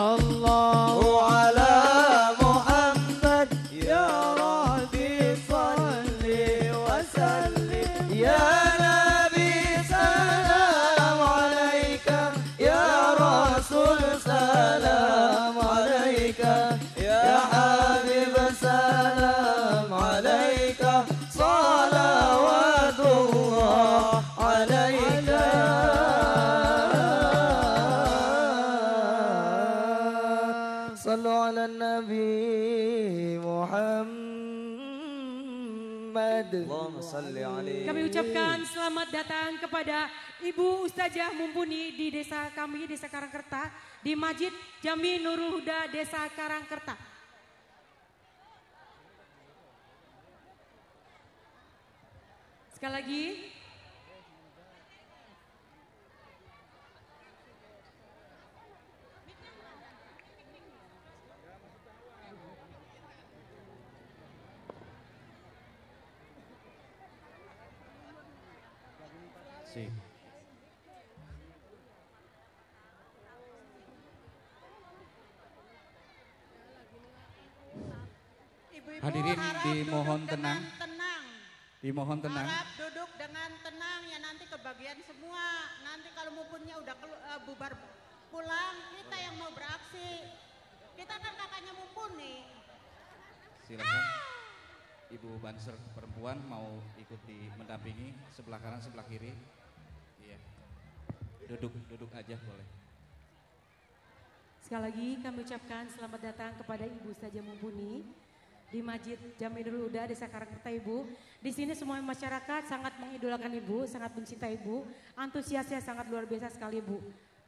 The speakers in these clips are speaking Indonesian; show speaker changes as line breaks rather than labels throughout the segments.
sallallahu ala Muhammad ya Rabbi salli wa sallim ya Nabi salam alaika ya Rasul salam alaika ya Habib salam alaika salawatullah alaika sallu ala Nabi Muhammad. Allahumma salli alaihi.
Kami ucapkan selamat datang kepada Ibu Ustazah Mumpuni di desa kami, Desa Karangkerta, di Masjid Jami Nurul Huda, Desa Karangkerta. Sekali lagi.
Sip. Hadirin dimohon tenang. Dimohon tenang.
Harap duduk dengan tenang ya, nanti kebagian semua. Nanti kalau Mumpunnya udah bubar pulang, kita yang mau beraksi. Kita kan kakaknya Mumpun nih.
Silakan. Ibu Banser perempuan mau ikut mendampingi sebelah kanan sebelah kiri. Iya. Duduk aja boleh.
Sekali lagi kami ucapkan selamat datang kepada Ibu Ustazah Mumpuni di Masjid Jami Nurul Huda, Desa Karangkerta, Ibu. Di sini semua masyarakat sangat mengidolakan Ibu, sangat mencintai Ibu. Antusiasnya sangat luar biasa sekali, Bu.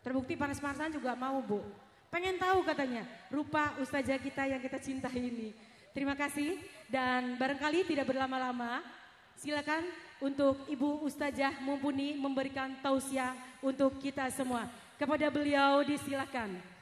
Terbukti panas-panasan juga mau, Bu. Pengen tahu katanya rupa Ustazah kita yang kita cintai ini. Terima kasih dan barangkali tidak berlama-lama, silakan untuk Ibu Ustazah Mumpuni memberikan tausiah untuk kita semua. Kepada beliau disilakan.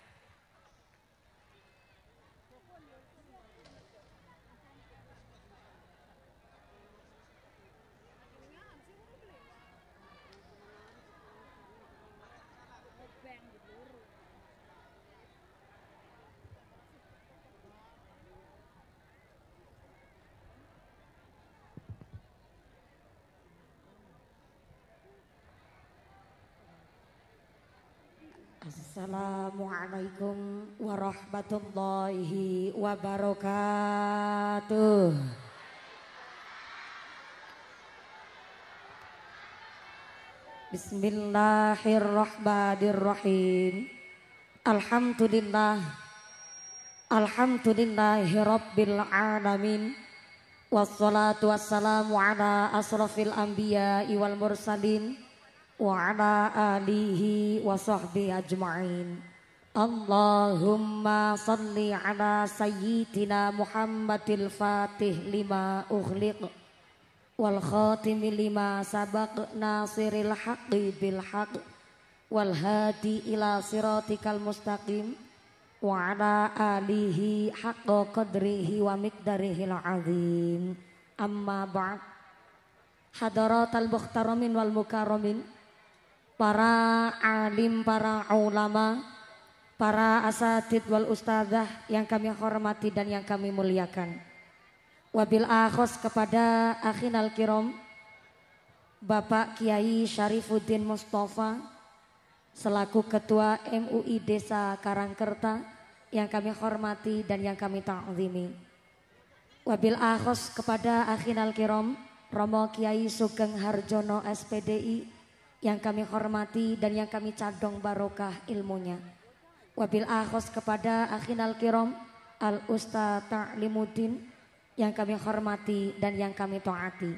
Assalamualaikum warahmatullahi wabarakatuh. Bismillahirrahmanirrahim. Alhamdulillahi rabbil alamin. Wassalatu wassalamu ala asrafil anbiya'i wal mursalin wa ala alihi wa sahbihi ajma'in. Allahumma salli ala sayyidina Muhammadil Fatih lima ughliq wal khatimi lima sabaq nasiril haqqi bil haqq wal hadi ila siratikal mustaqim wa ala alihi haqqa qadrihi wa miqdarihil azim. Amma ba'd. Hadaratal muhtaramin wal mukarramin, para alim, para ulama, para asatid wal ustadzah yang kami hormati dan yang kami muliakan. Wabil akhos kepada akhinal kiram Bapak Kiai Syarifuddin Mustafa selaku Ketua MUI Desa Karangkerta yang kami hormati dan yang kami ta'zimi. Wabil akhos kepada akhinal kiram Romo Kiai Sugeng Harjono SPDI yang kami hormati dan yang kami cadong barokah ilmunya. Wabil akhos kepada akhinal kiram Al Ustaz Ta'limuddin yang kami hormati dan yang kami taati.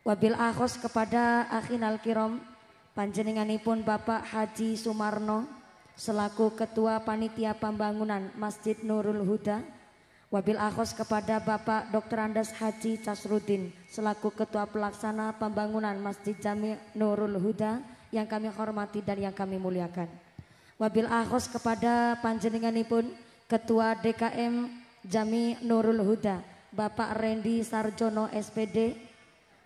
Wabil akhos kepada akhinal kiram panjenenganipun Bapak Haji Sumarno selaku Ketua Panitia Pembangunan Masjid Nurul Huda. Wabil akhos kepada Bapak Dr. Andes Haji Casrudin selaku Ketua Pelaksana Pembangunan Masjid Jami Nurul Huda yang kami hormati dan yang kami muliakan. Wabil akhos kepada panjenenganipun Ketua DKM Jami Nurul Huda Bapak Randy Sarjono SPD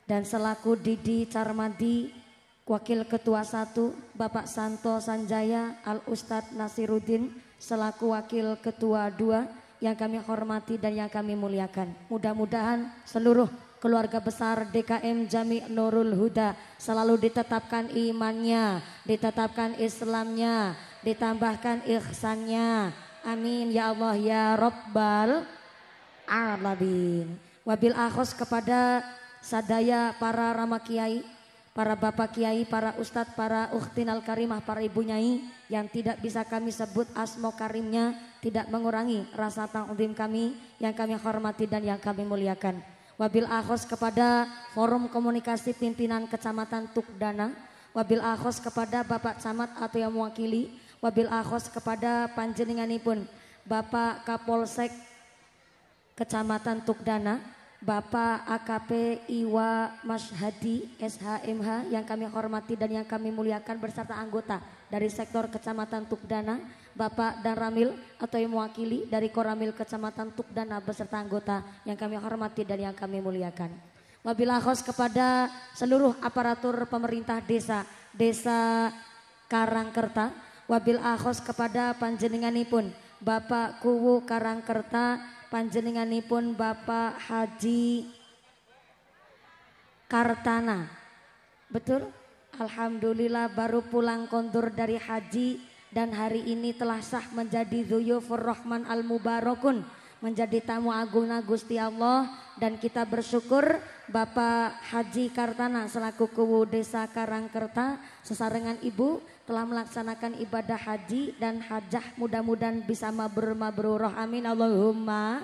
dan selaku Didi Carmadi Wakil Ketua 1 Bapak Santo Sanjaya Al Ustadz Nasiruddin selaku Wakil Ketua 2 yang kami hormati dan yang kami muliakan. Mudah-mudahan seluruh keluarga besar DKM Jami Nurul Huda selalu ditetapkan imannya, ditetapkan Islamnya, ditambahkan ihsannya. Amin ya Allah ya Rabbal Alamin. Wabil akhos kepada sadaya para rama kiai, para bapak kiai, para ustadz, para ukhtinal karimah, para ibu nyai yang tidak bisa kami sebut asmo karimnya, tidak mengurangi rasa ta'zim kami yang kami hormati dan yang kami muliakan. Wabil akhos kepada forum komunikasi pimpinan kecamatan Tukdana, wabil akhos kepada Bapak Camat atau yang mewakili, wabil akhos kepada panjenenganipun Bapak Kapolsek Kecamatan Tukdana, Bapak AKP Iwa Mashhadi SHMH yang kami hormati dan yang kami muliakan beserta anggota dari sektor Kecamatan Tukdana, Bapak dan Ramil atau yang mewakili dari Koramil Kecamatan Tukdana beserta anggota yang kami hormati dan yang kami muliakan. Wabil akhos kepada seluruh aparatur pemerintah desa Karangkerta, wabil akhos kepada panjenenganipun Bapak Kuwu Karangkerta, panjenenganipun Bapak Haji Kartana. Betul? Alhamdulillah baru pulang kondur dari haji dan hari ini telah sah menjadi Dzuyufur Rahman Al-Mubarakun, menjadi tamu agung Gusti Allah, dan kita bersyukur Bapak Haji Kartana selaku Kuwu Desa Karangkerta sesarengan Ibu telah melaksanakan ibadah haji dan hajah, mudah-mudahan bisa mabrur-mabruroh amin Allahumma.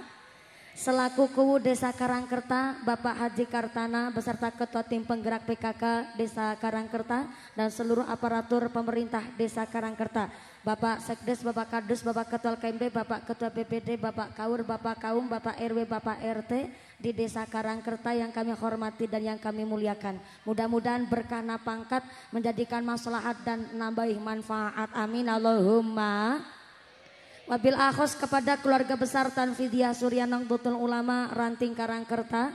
Selaku Kuwu Desa Karangkerta, Bapak Haji Kartana beserta Ketua Tim Penggerak PKK Desa Karangkerta dan seluruh aparatur pemerintah Desa Karangkerta, Bapak Sekdes, Bapak Kadus, Bapak Ketua KMD, Bapak Ketua BPD, Bapak Kaur, Bapak Kaum, Bapak RW, Bapak RT di Desa Karangkerta yang kami hormati dan yang kami muliakan. Mudah-mudahan berkah pangkat menjadikan maslahat dan nambah manfaat. Amin Allahumma. Wabil akhos kepada keluarga besar Tanfidiyah Surya Nahdlatul Ulama Ranting Karangkerta,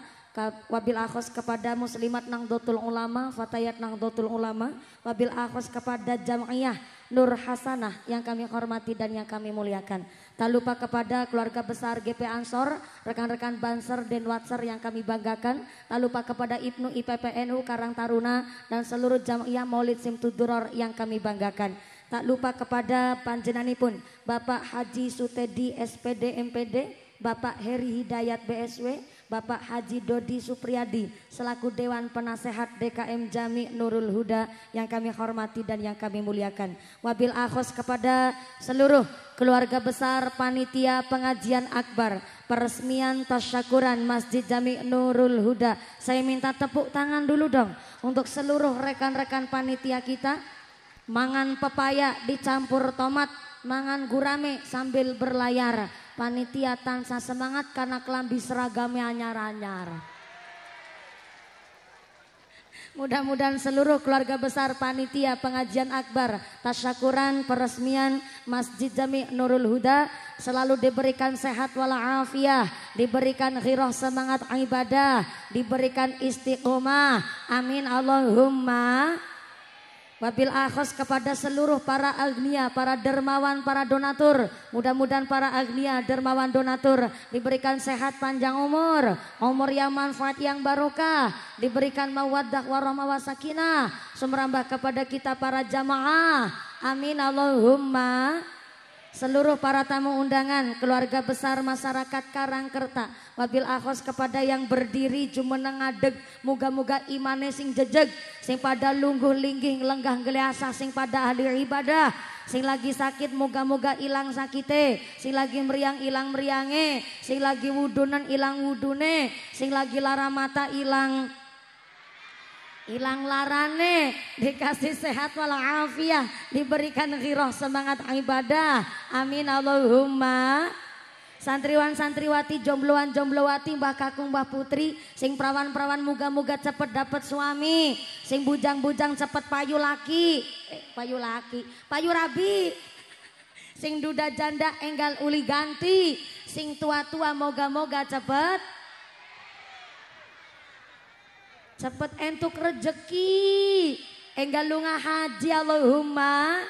wabil akhos kepada Muslimat Nahdlatul Ulama, Fatayat Nahdlatul Ulama, wabil akhos kepada Jam'iyah Nur Hasanah yang kami hormati dan yang kami muliakan. Tak lupa kepada keluarga besar GP Ansor, rekan-rekan Banser dan Watser yang kami banggakan. Tak lupa kepada Ibnu IPPNU Karang Taruna dan seluruh Jam'iyah Maulid Simtuduror yang kami banggakan. Tak lupa kepada panjenenganipun Bapak Haji Sutedi SPD MPD, Bapak Heri Hidayat BSW, Bapak Haji Dodi Supriyadi selaku Dewan Penasehat DKM Jami Nurul Huda yang kami hormati dan yang kami muliakan. Wabil akhos kepada seluruh keluarga besar panitia pengajian akbar peresmian tasyakuran Masjid Jami Nurul Huda. Saya minta tepuk tangan dulu dong untuk seluruh rekan-rekan panitia kita. Mangan pepaya dicampur tomat, mangan gurame sambil berlayar. Panitia tansah semangat karena kelambi seragamnya anyar-anyar. Mudah-mudahan seluruh keluarga besar panitia pengajian akbar tasyakuran peresmian Masjid Jami Nurul Huda selalu diberikan sehat walafiat, diberikan ghirah semangat ibadah, diberikan istiqomah. Amin Allahumma. Wabil akhos kepada seluruh para agnia, para dermawan, para donatur. Mudah-mudahan para agnia, dermawan, donatur diberikan sehat panjang umur yang manfaat yang barokah, diberikan mawaddah warahmah wasakinah, sumrambah kepada kita para jamaah. Amin Allahumma. Seluruh para tamu undangan, keluarga besar masyarakat Karangkerta, wabil akhos kepada yang berdiri jumeneng ngadeg, muga-muga imane sing jejeg, sing pada lungguh lingging lenggah geleasah, sing pada ahli ibadah, sing lagi sakit muga-muga ilang sakite, sing lagi meriang ilang meriange, sing lagi wudunan ilang wudune, sing lagi lara mata ilang larane, dikasih sehat walafiat, diberikan ghirah semangat ibadah. Amin Allahumma. Santriwan santriwati, jombloan jomblowati, mbah kakung mbah putri, sing perawan-perawan muga-muga cepet dapat suami, sing bujang-bujang cepet payu rabi, sing duda janda enggal uli ganti, sing tua-tua moga-moga cepet entuk rejeki, enggal lunga haji Allahumma.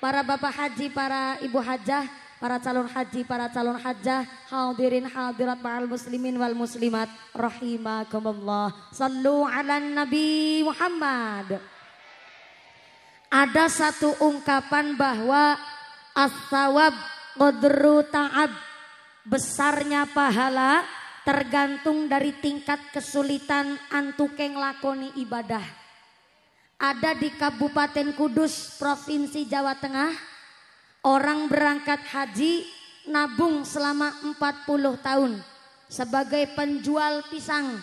Para bapak haji, para ibu hajah para calon haji, para calon hajjah, hadirin hadirat ma'al muslimin wal muslimat rahimakumullah. Sallu ala Nabi Muhammad. Ada satu ungkapan bahwa as-sawab qadru ta'ab, besarnya pahala tergantung dari tingkat kesulitan antuke nglakoni ibadah. Ada di Kabupaten Kudus, Provinsi Jawa Tengah, orang berangkat haji nabung selama 40 tahun sebagai penjual pisang.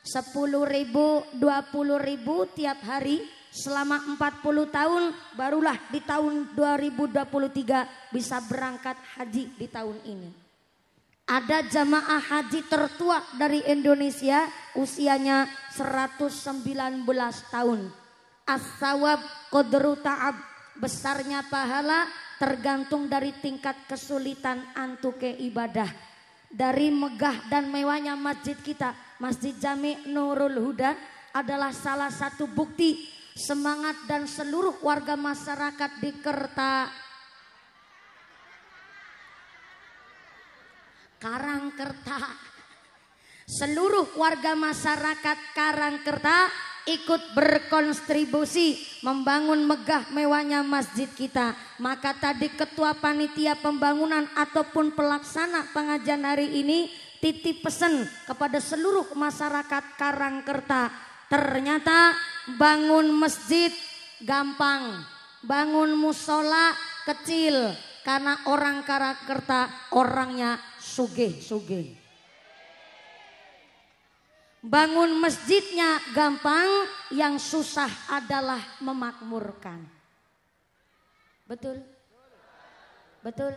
10.000, 20.000 tiap hari selama 40 tahun, barulah di tahun 2023 bisa berangkat haji di tahun ini. Ada jamaah haji tertua dari Indonesia, usianya 119 tahun. As-sawab qadru ta'ab, besarnya pahala tergantung dari tingkat kesulitan antuke ibadah. Dari megah dan mewahnya masjid kita, Masjid Jami Nurul Huda adalah salah satu bukti semangat dan seluruh warga masyarakat di Karangkerta. Seluruh warga masyarakat Karangkerta ikut berkontribusi membangun megah mewahnya masjid kita. Maka tadi ketua panitia pembangunan ataupun pelaksana pengajian hari ini titip pesan kepada seluruh masyarakat Karangkerta. Ternyata bangun masjid gampang, bangun musola kecil, karena orang Karangkerta orangnya sugih-sugih. Bangun masjidnya gampang, yang susah adalah memakmurkan. Betul? Betul?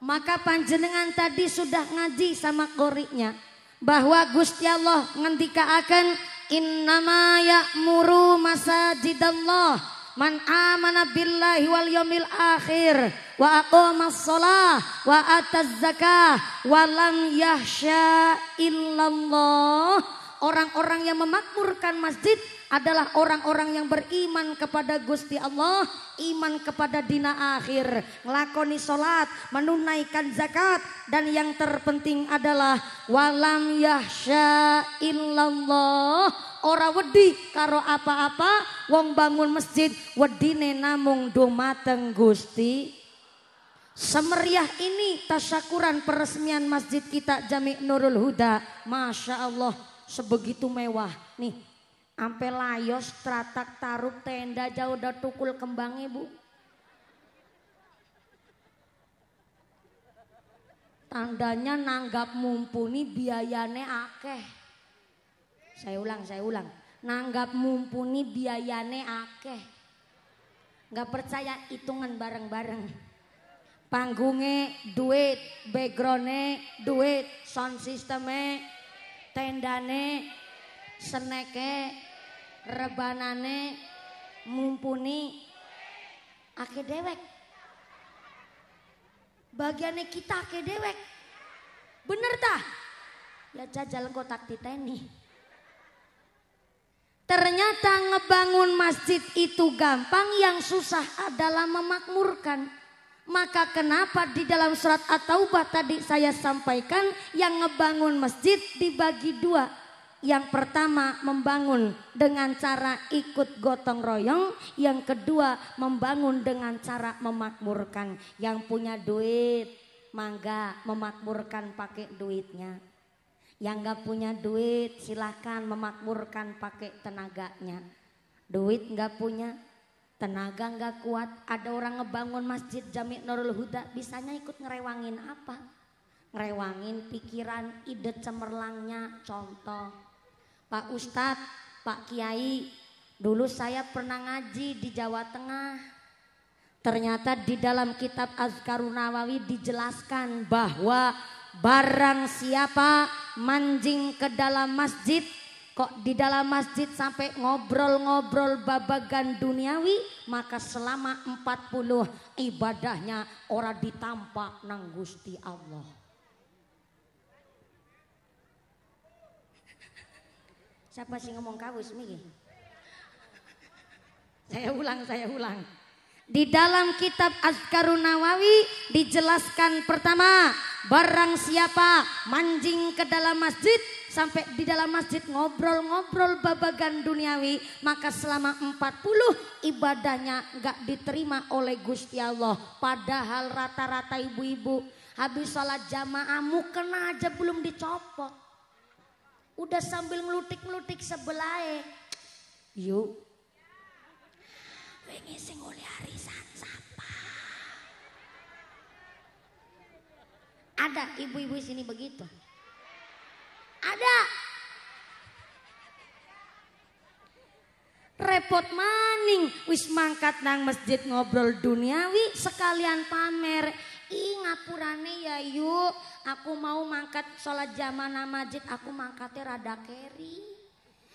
Maka panjenengan tadi sudah ngaji sama qori'nya bahwa Gusti Allah ngendikaaken innama ya'muru masajidallah man amana billahi wal yaumil akhir wa aqamas shalah wa ataz zakah wa lam yahsya illallah. Orang-orang yang memakmurkan masjid adalah orang-orang yang beriman kepada Gusti Allah, iman kepada dina akhir, ngelakoni sholat, menunaikan zakat, dan yang terpenting adalah walam yahsya illallah. Ora wedi karo apa-apa, wong bangun masjid wedine namung dumateng Gusti. Semeriah ini tasyakuran peresmian masjid kita Jami Nurul Huda, Masya Allah, sebegitu mewah nih. Ampe layos, tratak, taruh, tenda jauh udah tukul kembangnya bu. Tandanya nanggap mumpuni biayane akeh. Saya ulang. Nanggap mumpuni biayane akeh. Gak percaya hitungan bareng-bareng. Panggungnya duit, backgroundnya duit, sound systemnya, tendane, seneke, rebanane, mumpuni, ake dewek. Bagiannya kita ake dewek. Bener tah? Ya jajal kotak titeni. Ternyata ngebangun masjid itu gampang, yang susah adalah memakmurkan. Maka kenapa di dalam surat At-Taubah tadi saya sampaikan yang ngebangun masjid dibagi dua. Yang pertama membangun dengan cara ikut gotong royong. Yang kedua membangun dengan cara memakmurkan. Yang punya duit mangga memakmurkan pakai duitnya. Yang gak punya duit silakan memakmurkan pakai tenaganya. Duit gak punya, tenaga gak kuat. Ada orang ngebangun masjid Jami Nurul Huda, bisanya ikut ngerewangin apa? Ngerewangin pikiran, ide cemerlangnya. Contoh, Pak Ustadz, Pak Kiai, dulu saya pernah ngaji di Jawa Tengah. Ternyata di dalam kitab Azkarun Nawawi dijelaskan bahwa barang siapa manjing ke dalam masjid, kok di dalam masjid sampai ngobrol-ngobrol babagan duniawi, maka selama 40 ibadahnya ora ditampak nang Gusti Allah. Siapa sih ngomong kawus miki? Saya ulang. Di dalam kitab Azkarun Nawawi dijelaskan pertama, barang siapa mancing ke dalam masjid sampai di dalam masjid ngobrol-ngobrol babagan duniawi, maka selama 40 ibadahnya enggak diterima oleh Gusti Allah. Padahal rata-rata ibu-ibu habis sholat jamaah mukena aja belum dicopot, udah sambil ngelutik-ngelutik sebelah. Yuk pengen sing oleh arisan siapa? Ada ibu-ibu sini begitu? Ada. Repot maning wis mangkat nang masjid ngobrol duniawi sekalian pamer. Ih ngapurane ya yuk, aku mau mangkat sholat jamaah masjid, aku mangkatnya rada keri.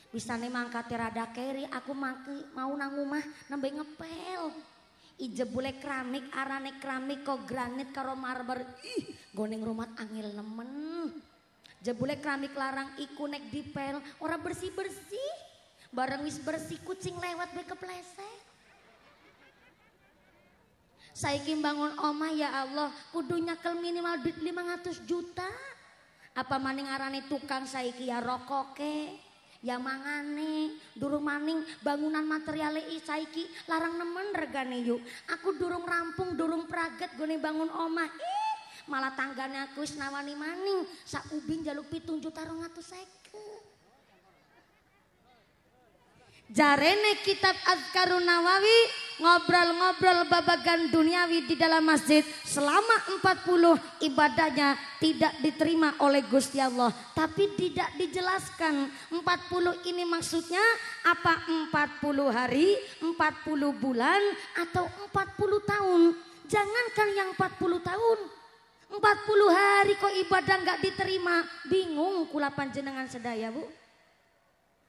Bisane mangkate rada keri, aku mau nang omah nembe ngepel. Ijebule keramik, arane keramik kok granit karo marmer. Ih, goneng rumah angil nemen. Jebule keramik larang iku nek dipel, ora bersih-bersih. Bareng wis bersih kucing lewat be kepleset. Saiki bangun omah ya Allah, kudu nyakel minimal duit 500 juta. Apa maning arane tukang saiki ya rokoke. Ya mangane, durung maning bangunan materiale saiki larang nemen regane yuk. Aku durung rampung, durung praget gone bangun omah. Malah tanggane aku wis nawani maning sak ubin jaluk 7 juta 250. Jarene kitab Azkarun Nawawi ngobrol-ngobrol babagan duniawi di dalam masjid selama 40 ibadahnya tidak diterima oleh Gusti Allah. Tapi tidak dijelaskan 40 ini maksudnya apa, 40 hari, 40 bulan atau 40 tahun. Jangankan yang 40 tahun, 40 hari kok ibadah nggak diterima. Bingung kula panjenengan sedaya Bu.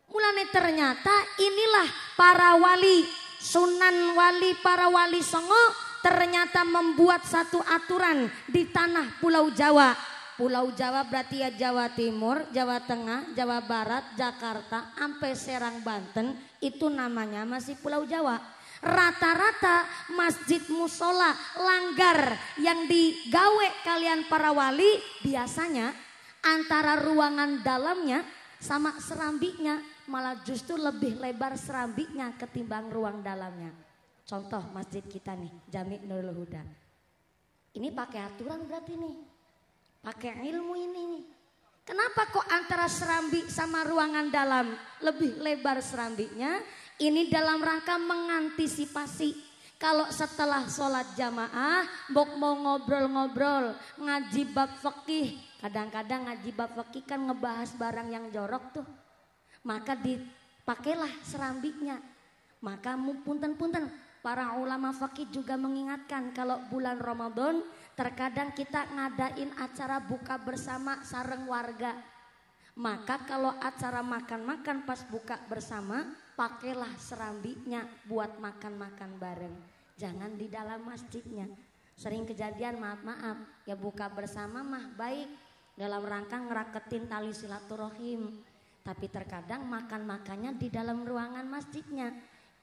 Mulane ternyata inilah para wali, Sunan Wali, para wali songo ternyata membuat satu aturan di tanah Pulau Jawa. Pulau Jawa berarti ya Jawa Timur, Jawa Tengah, Jawa Barat, Jakarta, sampai Serang Banten, itu namanya masih Pulau Jawa. Rata-rata masjid musola langgar yang digawe kalian para wali biasanya antara ruangan dalamnya sama serambiknya malah justru lebih lebar serambiknya ketimbang ruang dalamnya. Contoh masjid kita nih, Jami Nurul Huda. Ini pakai aturan berarti nih, pakai ilmu ini nih. Kenapa kok antara serambi sama ruangan dalam lebih lebar serambiknya? Ini dalam rangka mengantisipasi kalau setelah sholat jamaah, bok mau ngobrol-ngobrol, ngaji bab fikih. Kadang-kadang ngaji bab fikih kan ngebahas barang yang jorok tuh. Maka dipakailah serambiknya. Maka punten-punten para ulama fikih juga mengingatkan kalau bulan Ramadan terkadang kita ngadain acara buka bersama sareng warga. Maka kalau acara makan-makan pas buka bersama, pakailah serambiknya buat makan-makan bareng. Jangan di dalam masjidnya. Sering kejadian maaf-maaf, ya buka bersama mah baik dalam rangka ngeraketin tali silaturahim. Tapi terkadang makan-makannya di dalam ruangan masjidnya.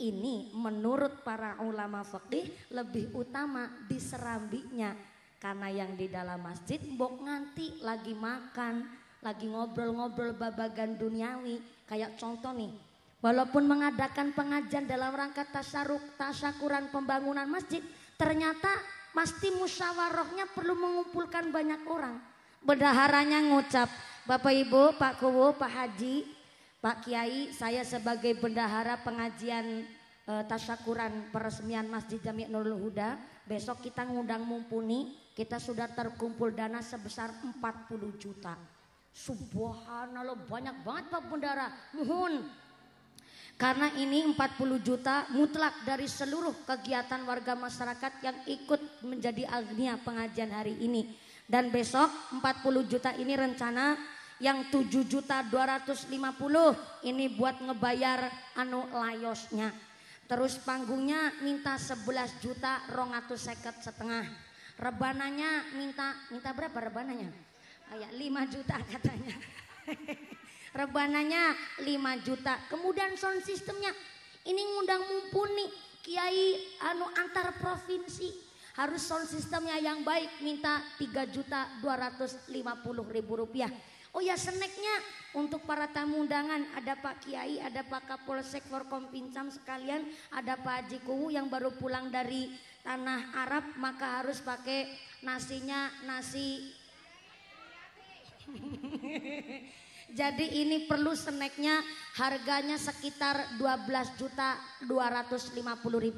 Ini menurut para ulama fikih lebih utama di serambiknya. Karena yang di dalam masjid mbok nganti lagi makan, lagi ngobrol-ngobrol babagan duniawi. Kayak contoh nih, walaupun mengadakan pengajian dalam rangka tasyakuran pembangunan masjid, ternyata pasti musyawarahnya perlu mengumpulkan banyak orang. Bendaharanya ngucap, Bapak Ibu, Pak Kuwu, Pak Haji, Pak Kiai, saya sebagai bendahara pengajian tasyakuran peresmian Masjid Jami Nurul Huda, besok kita ngundang mumpuni, kita sudah terkumpul dana sebesar 40 juta. Subhanallah, banyak banget Pak Bendahara, mohon. Karena ini 40 juta mutlak dari seluruh kegiatan warga masyarakat yang ikut menjadi agnia pengajian hari ini. Dan besok 40 juta ini rencana yang 7.250.000 ini buat ngebayar layosnya. Terus panggungnya minta 11.250.000 Rebananya minta berapa rebananya? Kayak 5 juta katanya. Rebananya 5 juta. Kemudian sound systemnya ini ngundang mumpuni Kiai anu antar provinsi harus sound sistemnya yang baik, minta 3.250.000 rupiah. Oh ya, snacknya untuk para tamu undangan ada Pak Kiai, ada Pak Kapolsek Forkompinjam sekalian, ada Pak Haji Kuwu yang baru pulang dari tanah Arab, maka harus pakai nasinya nasi. Jadi ini perlu snacknya, harganya sekitar 12.250.000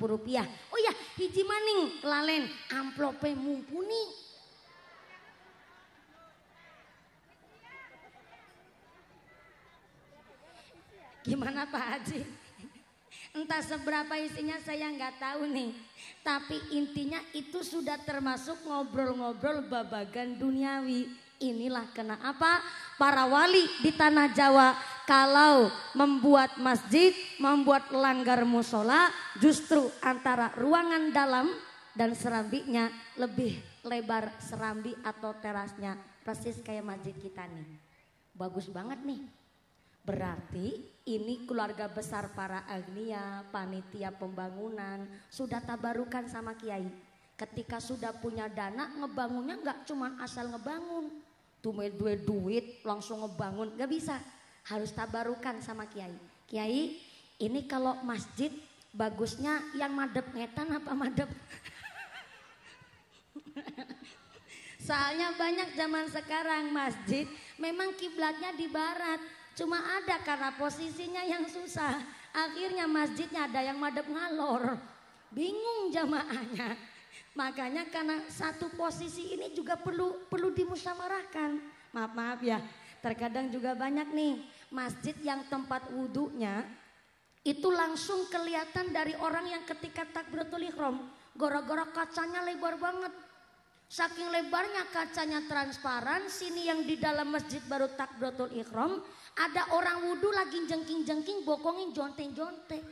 rupiah. Oh ya, hiji maning lalen amplope mumpuni. Gimana Pak Haji? Entah seberapa isinya saya nggak tahu nih. Tapi intinya itu sudah termasuk ngobrol-ngobrol babagan duniawi. Inilah kenapa para wali di tanah Jawa kalau membuat masjid, membuat langgar musola, justru antara ruangan dalam dan serambinya lebih lebar serambi atau terasnya. Persis kayak masjid kita nih. Bagus banget nih. Berarti ini keluarga besar para agnia, panitia pembangunan sudah tabarukan sama Kiai. Ketika sudah punya dana, ngebangunnya nggak cuma asal ngebangun, duit langsung ngebangun, nggak bisa. Harus tabarukan sama Kiai. Kiai, ini kalau masjid bagusnya yang madep ngetan apa madep? Soalnya banyak zaman sekarang masjid memang kiblatnya di barat. Cuma ada karena posisinya yang susah. Akhirnya masjidnya ada yang madep ngalor. Bingung jamaahnya. Makanya karena satu posisi ini juga perlu dimusyawarahkan. Maaf ya. Terkadang juga banyak nih masjid yang tempat wudhunya itu langsung kelihatan dari orang yang ketika takbiratul ihram. Gara-gara kacanya lebar banget. Saking lebarnya kacanya transparan, sini yang di dalam masjid baru takbiratul ihram, ada orang wudhu lagi jengking-jengking bokongin jonte-jonte.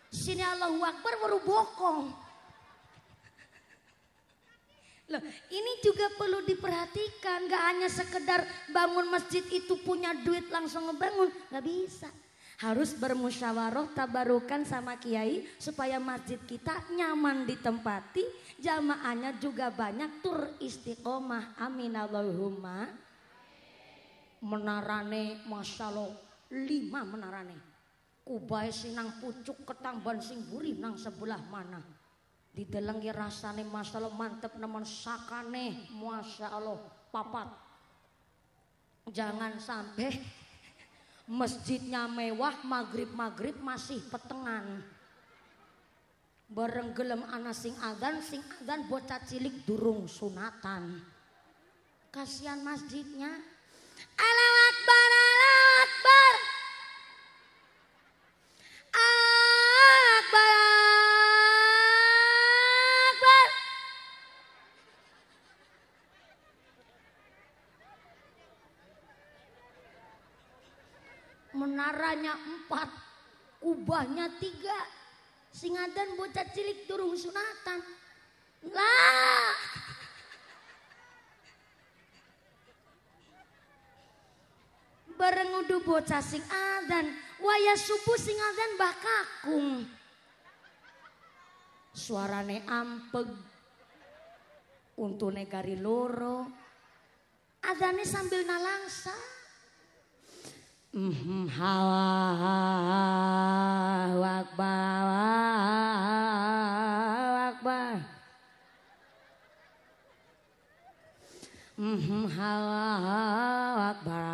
Sini Allahu Akbar baru bokong. Loh, ini juga perlu diperhatikan, gak hanya sekedar bangun masjid itu punya duit langsung ngebangun, gak bisa. Harus bermusyawarah tabarukan sama kiai supaya masjid kita nyaman ditempati, jamaahnya juga banyak, tur istiqomah. Amin Allahumma. Menarane Masya Allah 5 menarane. Kubai sinang pucuk ketamban sing buri nang sebelah mana. Didelengi rasane Masya Allah mantep nemen sakane Masya Allah 4. Jangan sampai masjidnya mewah, maghrib masih petengan. Bareng gelem ana sing adzan bocah cilik durung sunatan. Kasihan masjidnya. Allahu Akbar, Allahu Akbar. Akbar, Akbar. Menaranya 4, kubahnya 3. Singadan bocah cilik durung sunatan. Lah. Bareng udah bocah sing adzan, waya subuh sing adzan bakakung. Suarane ampeg. Untune gari loro. Adzane sambil nalangsa. Allahu Akbar, Allahu Akbar. Allahu Akbar,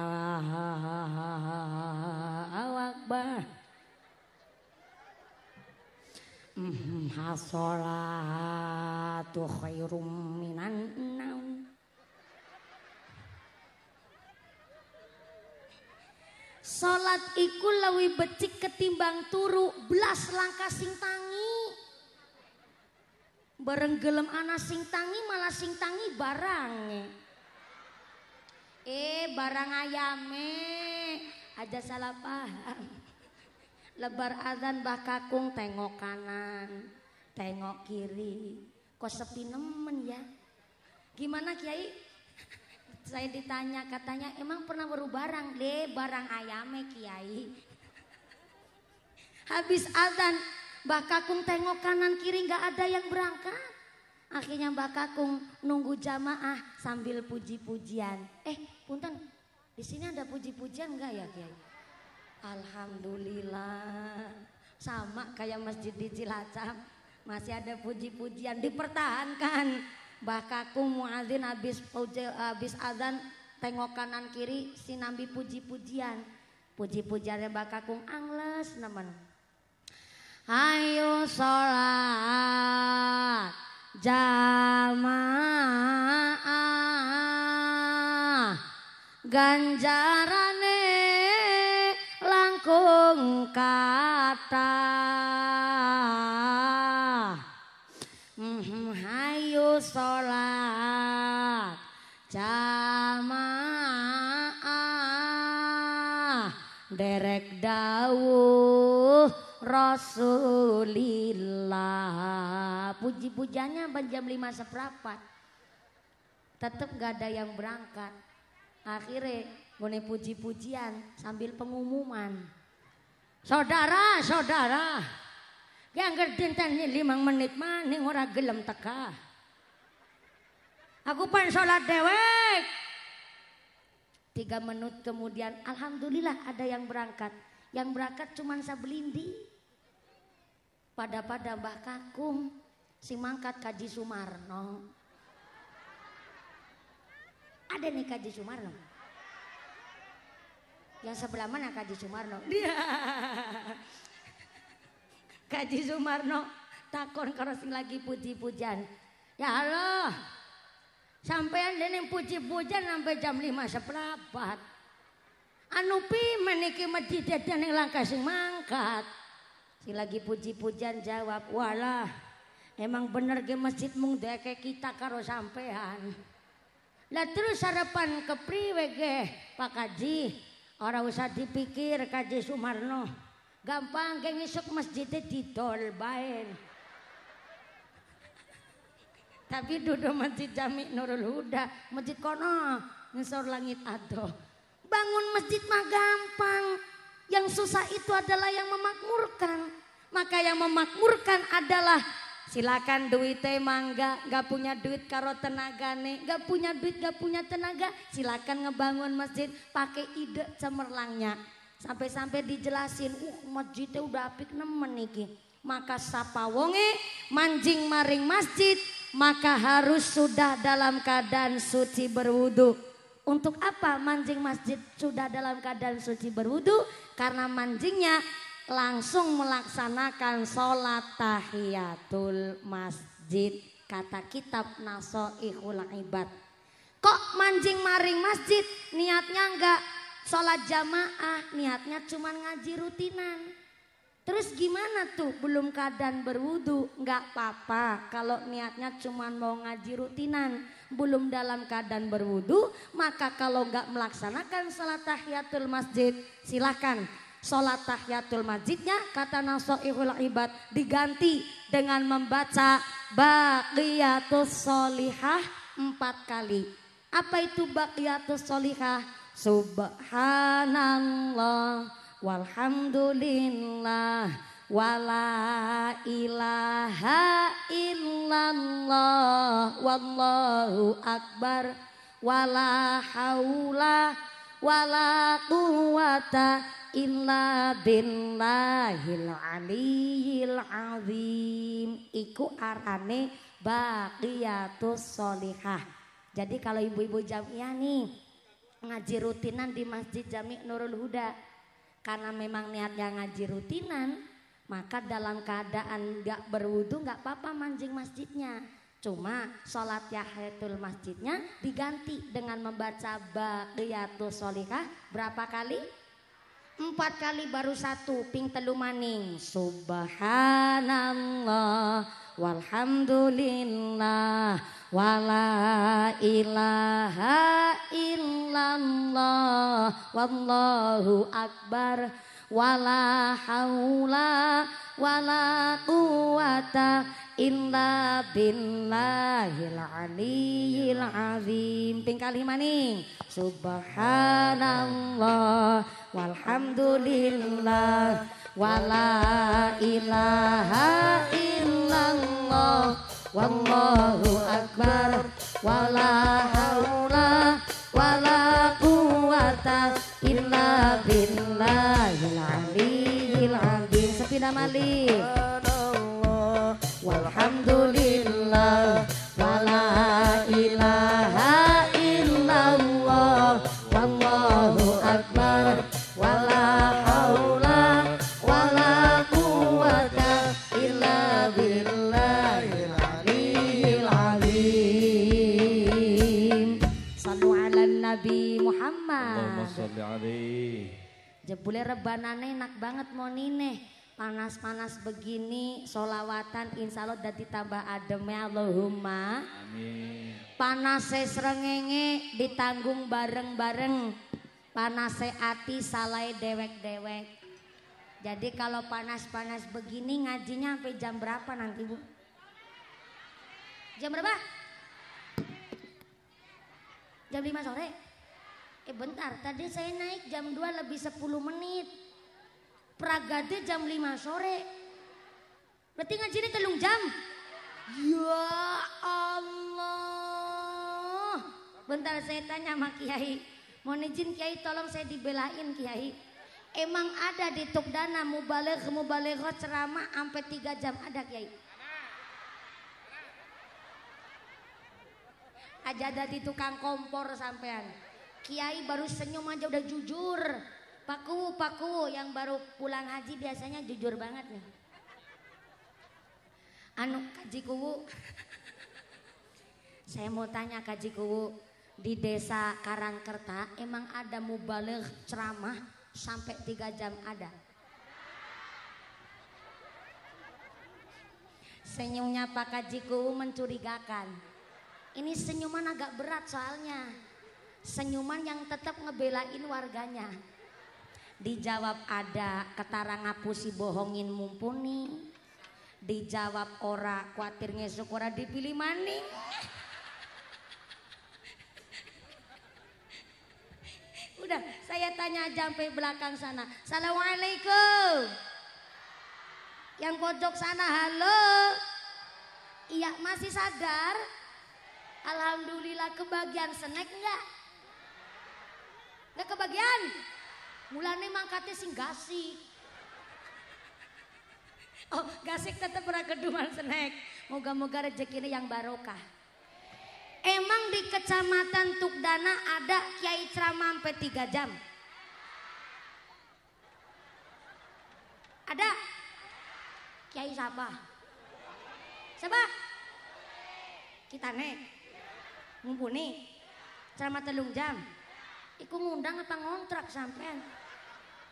Allahu Akbar. As-sholatu khairum minan naum. Salat iku leuwih becik ketimbang turu, belas langkah sing tangi. Bareng gelem ana sing tangi malah sing tangi barang. Barang ayame aja salah paham. Lebar adzan bakakung tengok kanan, tengok kiri. Kok sepi nemen ya? Gimana Kiai? Saya ditanya, katanya emang pernah baru barang deh, barang ayame Kiai. Habis adzan Mbak Kakung tengok kanan kiri nggak ada yang berangkat. Akhirnya Mbak Kakung nunggu jamaah sambil puji-pujian. Punten, di sini ada puji-pujian enggak ya Kiai? Alhamdulillah. Sama kayak masjid di Cilacap. Masih ada puji-pujian dipertahankan. Mbah Kakung muadzin habis adzan tengok kanan kiri sinambi puji-pujian. Puji-pujiannya Mbah Kakung angles nemen. Ayo sholat jamaah ganjarane langkung kata. Ayo sholat jamaah derek dawuh Rasulillah. Puji-pujiannya jam 5 seperempat. Tetap gak ada yang berangkat. Akhirnya gue puji-pujian sambil pengumuman. Saudara, yang ngerdinten 5 menit maning ora gelem teka. Aku pengen sholat dewek. 3 menit kemudian alhamdulillah ada yang berangkat. Yang berangkat cuma sabelindi. Pada Mbah Kakung si mangkat Kaji Sumarno. Ada nih Kaji Sumarno. Yang sebelah mana Kaji Sumarno? Dia. Kaji Sumarno takon karo sing lagi puji-pujian. Ya Allah. Sampean dene puji-pujian sampai jam 5 seperempat. Anu pimen iki masjid dan yang langkah sing mangkat. Si lagi puji-pujian jawab, walah emang bener ge masjid mung deke kita karo sampean. Lah terus harapan kepriwe ge Pak Kaji? Ora usah dipikir Kaji Sumarno. Gampang ge ngisuk masjidnya didol bae. Tapi duduk masjid Jami Nurul Huda, masjid kono ngisor langit ado. Bangun masjid mah gampang. Yang susah itu adalah yang memakmurkan. Maka yang memakmurkan adalah silakan duitnya mangga, gak punya duit karo tenagane, gak punya duit gak punya tenaga, silakan ngebangun masjid pakai ide cemerlangnya. Sampai-sampai dijelasin, masjidnya udah apik nemen niki. Maka sapa wonge manjing maring masjid, maka harus sudah dalam keadaan suci berwudu. Untuk apa manjing masjid sudah dalam keadaan suci berwudu? Karena manjingnya langsung melaksanakan sholat tahiyatul masjid. Kata kitab Nasoihul Ibad. Kok manjing maring masjid niatnya enggak sholat jamaah, niatnya cuma ngaji rutinan. Terus gimana tuh belum keadaan berwudu? Enggak apa-apa kalau niatnya cuma mau ngaji rutinan. Belum dalam keadaan berwudu, maka kalau enggak melaksanakan sholat tahiyatul masjid, silakan sholat tahiyatul masjidnya kata Nasoihul Ibad diganti dengan membaca baqiyatus sholihah 4 kali. Apa itu baqiyatus sholihah? Subhanallah walhamdulillah wala ilaha illallah wallahu akbar wala haula wala quwata illa billahil aliyil azim. Iku arane baqiyatus sholihah. Jadi kalau ibu-ibu jamiah nih ngaji rutinan di Masjid Jami Nurul Huda, karena memang niatnya ngaji rutinan, maka dalam keadaan gak berwudu gak apa-apa manjing masjidnya. Cuma sholat tahiyatul masjidnya diganti dengan membaca baqiyatus sholihah berapa kali? 4 kali baru 1 ping telu maning. Subhanallah walhamdulillah wala ilaha illallah wallahu akbar wala haula wala quwata illa billahil aliyil azim. Ping kali maning. Subhanallah walhamdulillah wala ilaha illallah wallahu akbar wala haula wala quwata illa billahil aliyyil azim. Sepina malih walhamdulillah wala ilaha illallah wallahu akbar wala haula wala quwata illa billahil aliyyil azim. Sallu ala Nabi Muhammad.
Allahumma sholli alaihi.
Jebule rebanane enak banget monine. Panas-panas begini solawatan insya Allah dan ditambah ademnya Allahumma
Amin.
panase srengenge ditanggung bareng-bareng panase ati salai dewek-dewek. Jadi kalau panas-panas begini ngajinya sampai jam berapa nanti Bu? Jam berapa? Jam 5 sore? Bentar, tadi saya naik jam 2 lebih 10 menit. Pragade jam 5 sore. Berarti ngajinya 3 jam. Ya Allah. Bentar saya tanya sama Kiai. Mohon izin Kiai tolong saya dibelain Kiai. Emang ada di Tukdana mubaligh ceramah sampai 3 jam ada Kiai? Aja ada di tukang kompor sampean. Kiai baru senyum aja udah jujur. Paku yang baru pulang haji biasanya jujur banget nih. Anu Kaji Kuwu, saya mau tanya Kaji Kuwu, di desa Karangkerta emang ada mubaligh ceramah sampai 3 jam ada? Senyumnya Pak Kaji Kuwu mencurigakan. Ini senyuman agak berat soalnya. Senyuman yang tetap ngebelain warganya. Dijawab ada, ketara ngapusi bohongin mumpuni. Dijawab ora, kuatir ngesuk ora dipilih maning. Udah, saya tanya aja sampai belakang sana. Assalamualaikum. Yang pojok sana, halo. Iya, masih sadar? Alhamdulillah, kebagian snack enggak? Enggak kebagian? Mulane mangkatnya sing gasik. Oh, gasik tetap pernah keduman snack. Moga-moga rezekinya yang barokah. Emang di Kecamatan Tukdana ada kiai ceramah sampai 3 jam? Ada? Kiai siapa? Siapa? Kita nek mumpuni ceramah 3 jam. Iku ngundang apa ngontrak sampean?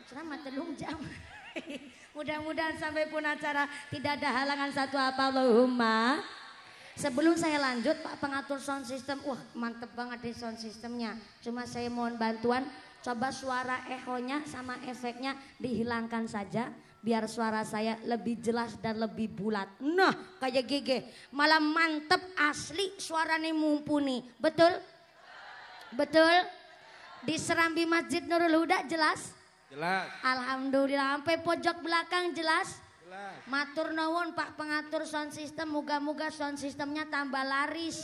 Ceramah 3 jam. Mudah-mudahan sampai pun acara tidak ada halangan satu apa Allahumma. Sebelum saya lanjut Pak pengatur sound system, wah mantep banget deh sound systemnya. Cuma saya mohon bantuan, coba suara echonya sama efeknya dihilangkan saja. Biar suara saya lebih jelas dan lebih bulat. Nah kayak gege, malah mantep asli suaranya mumpuni. Betul? Betul? Di Serambi Masjid Nurul Huda jelas?
Jelas.
Alhamdulillah sampai pojok belakang jelas?
Jelas.
Matur nuwun Pak pengatur sound system, moga-moga sound systemnya tambah laris.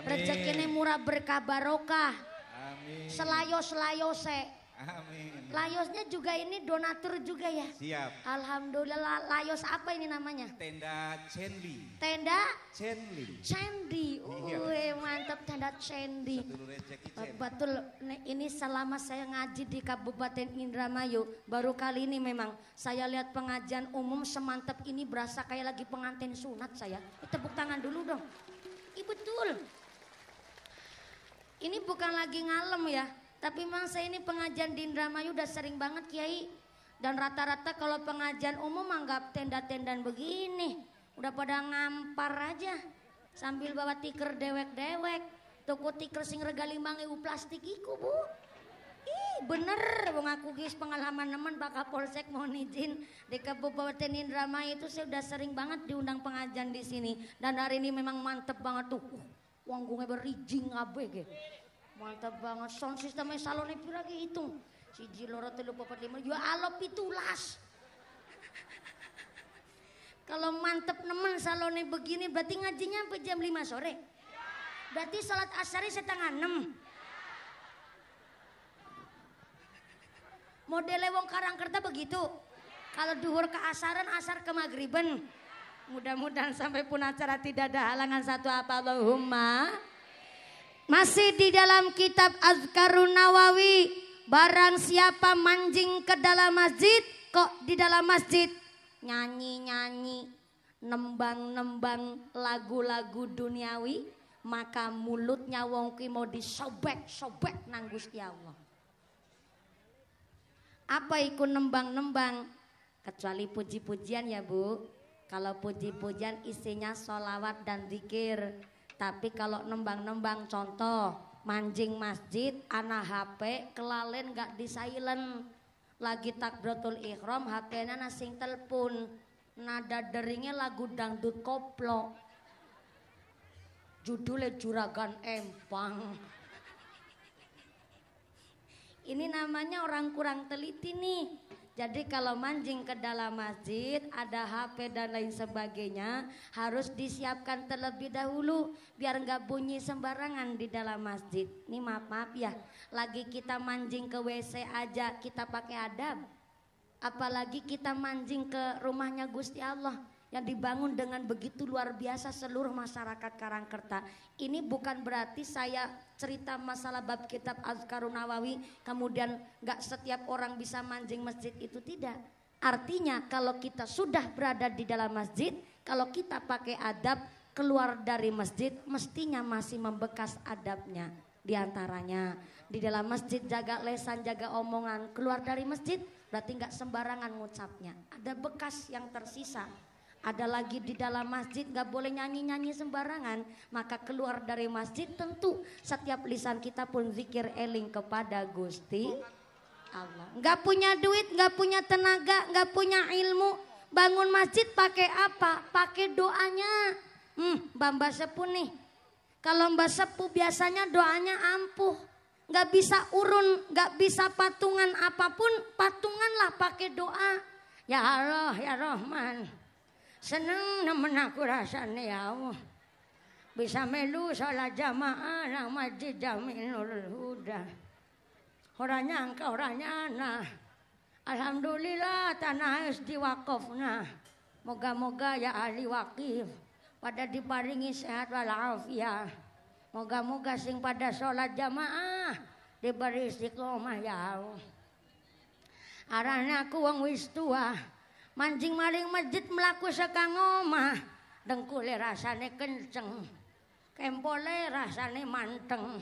Rezekinya murah berkah barokah.
Amin.
Selayos-layose.
Amin.
Layosnya juga ini donatur juga ya?
Siap.
Alhamdulillah. Layos apa ini namanya?
Tenda Cenli.
Tenda?
Cenli.
Cendi.
Iya.
Mantap tenda Cendi.
Sedulur rezeki Cen.
Betul, ini selama saya ngaji di Kabupaten Indramayu, baru kali ini memang saya lihat pengajian umum semantap ini berasa kayak lagi pengantin sunat saya. Tepuk tangan dulu dong. Betul. Ini bukan lagi ngalem ya, tapi memang saya ini pengajian di Indramayu udah sering banget Kiai. Dan rata-rata kalau pengajian umum anggap tenda-tendaan begini, udah pada ngampar aja sambil bawa tikar dewek-dewek. Toko tikar sing rega 5.000 plastik iku Bu. Ih bener wong aku guys pengalaman nemen Pak Kapolsek mohon izin di Kabupaten Indramayu itu saya udah sering banget diundang pengajian di sini dan hari ini memang mantep banget tuh. Wanggungnya berijing abe ge. Mantep banget sound sistemnya salonnya pira ge hitung. 1 2 3 4 5 ya alo 17. Kalau mantep nemen salonnya begini berarti ngajinya sampai jam 5 sore. Berarti salat asarnya setengah 6. Modelnya wong Karangkerta begitu. Kalau duhur ke asaran, asar ke maghriban. Mudah-mudahan sampai pun acara tidak ada halangan satu apa Allahumma. Masih di dalam kitab Azkarun Nawawi. Barang siapa manjing ke dalam masjid, kok di dalam masjid nyanyi-nyanyi, nembang-nembang lagu-lagu duniawi, maka mulutnya wong ki mau disobek-sobek nang Gusti Allah. Apa ikut nembang-nembang? Kecuali puji-pujian ya Bu. Kalau puji-pujian isinya sholawat dan zikir. Tapi kalau nembang-nembang contoh manjing masjid, anak HP kelalen gak di silent. Lagi takbiratul ihram HP-nya nasing telepon. Nada deringnya lagu dangdut koplo. Judulnya Juragan Empang. Ini namanya orang kurang teliti nih. Jadi kalau manjing ke dalam masjid, ada HP dan lain sebagainya, harus disiapkan terlebih dahulu biar nggak bunyi sembarangan di dalam masjid. Ini maaf ya, lagi kita manjing ke WC aja kita pakai adab. Apalagi kita manjing ke rumahnya Gusti Allah yang dibangun dengan begitu luar biasa seluruh masyarakat Karangkerta. Ini bukan berarti saya cerita masalah bab kitab Azkarun Nawawi kemudian gak setiap orang bisa manjing masjid, itu tidak. Artinya kalau kita sudah berada di dalam masjid, kalau kita pakai adab, keluar dari masjid mestinya masih membekas adabnya. Di antaranya di dalam masjid jaga lesan, jaga omongan. Keluar dari masjid berarti gak sembarangan ngucapnya, ada bekas yang tersisa. Ada lagi di dalam masjid gak boleh nyanyi-nyanyi sembarangan. Maka keluar dari masjid tentu setiap lisan kita pun zikir eling kepada Gusti Allah. Gak punya duit, gak punya tenaga, gak punya ilmu, bangun masjid pakai apa? Pakai doanya. Mbak Sepuh nih, kalau Mbak Sepuh biasanya doanya ampuh. Gak bisa urun, gak bisa patungan apapun, patunganlah pakai doa. Ya Allah, ya Rahman, seneng nemen aku rasanya ya Allah. Bisa melu sholat jamaah nang masjid Jami'ul Huda. Orang nyangka orang nyana. Alhamdulillah tanah es diwakofna. Moga-moga ya ahli wakif pada diparingi sehat walafiat. Moga-moga sing pada sholat jamaah diberi istiqomah ya Allah. Arana aku wong wis tua, manjing maling masjid melaku sekang omah, dengkule rasane kenceng, kempole rasane manteng.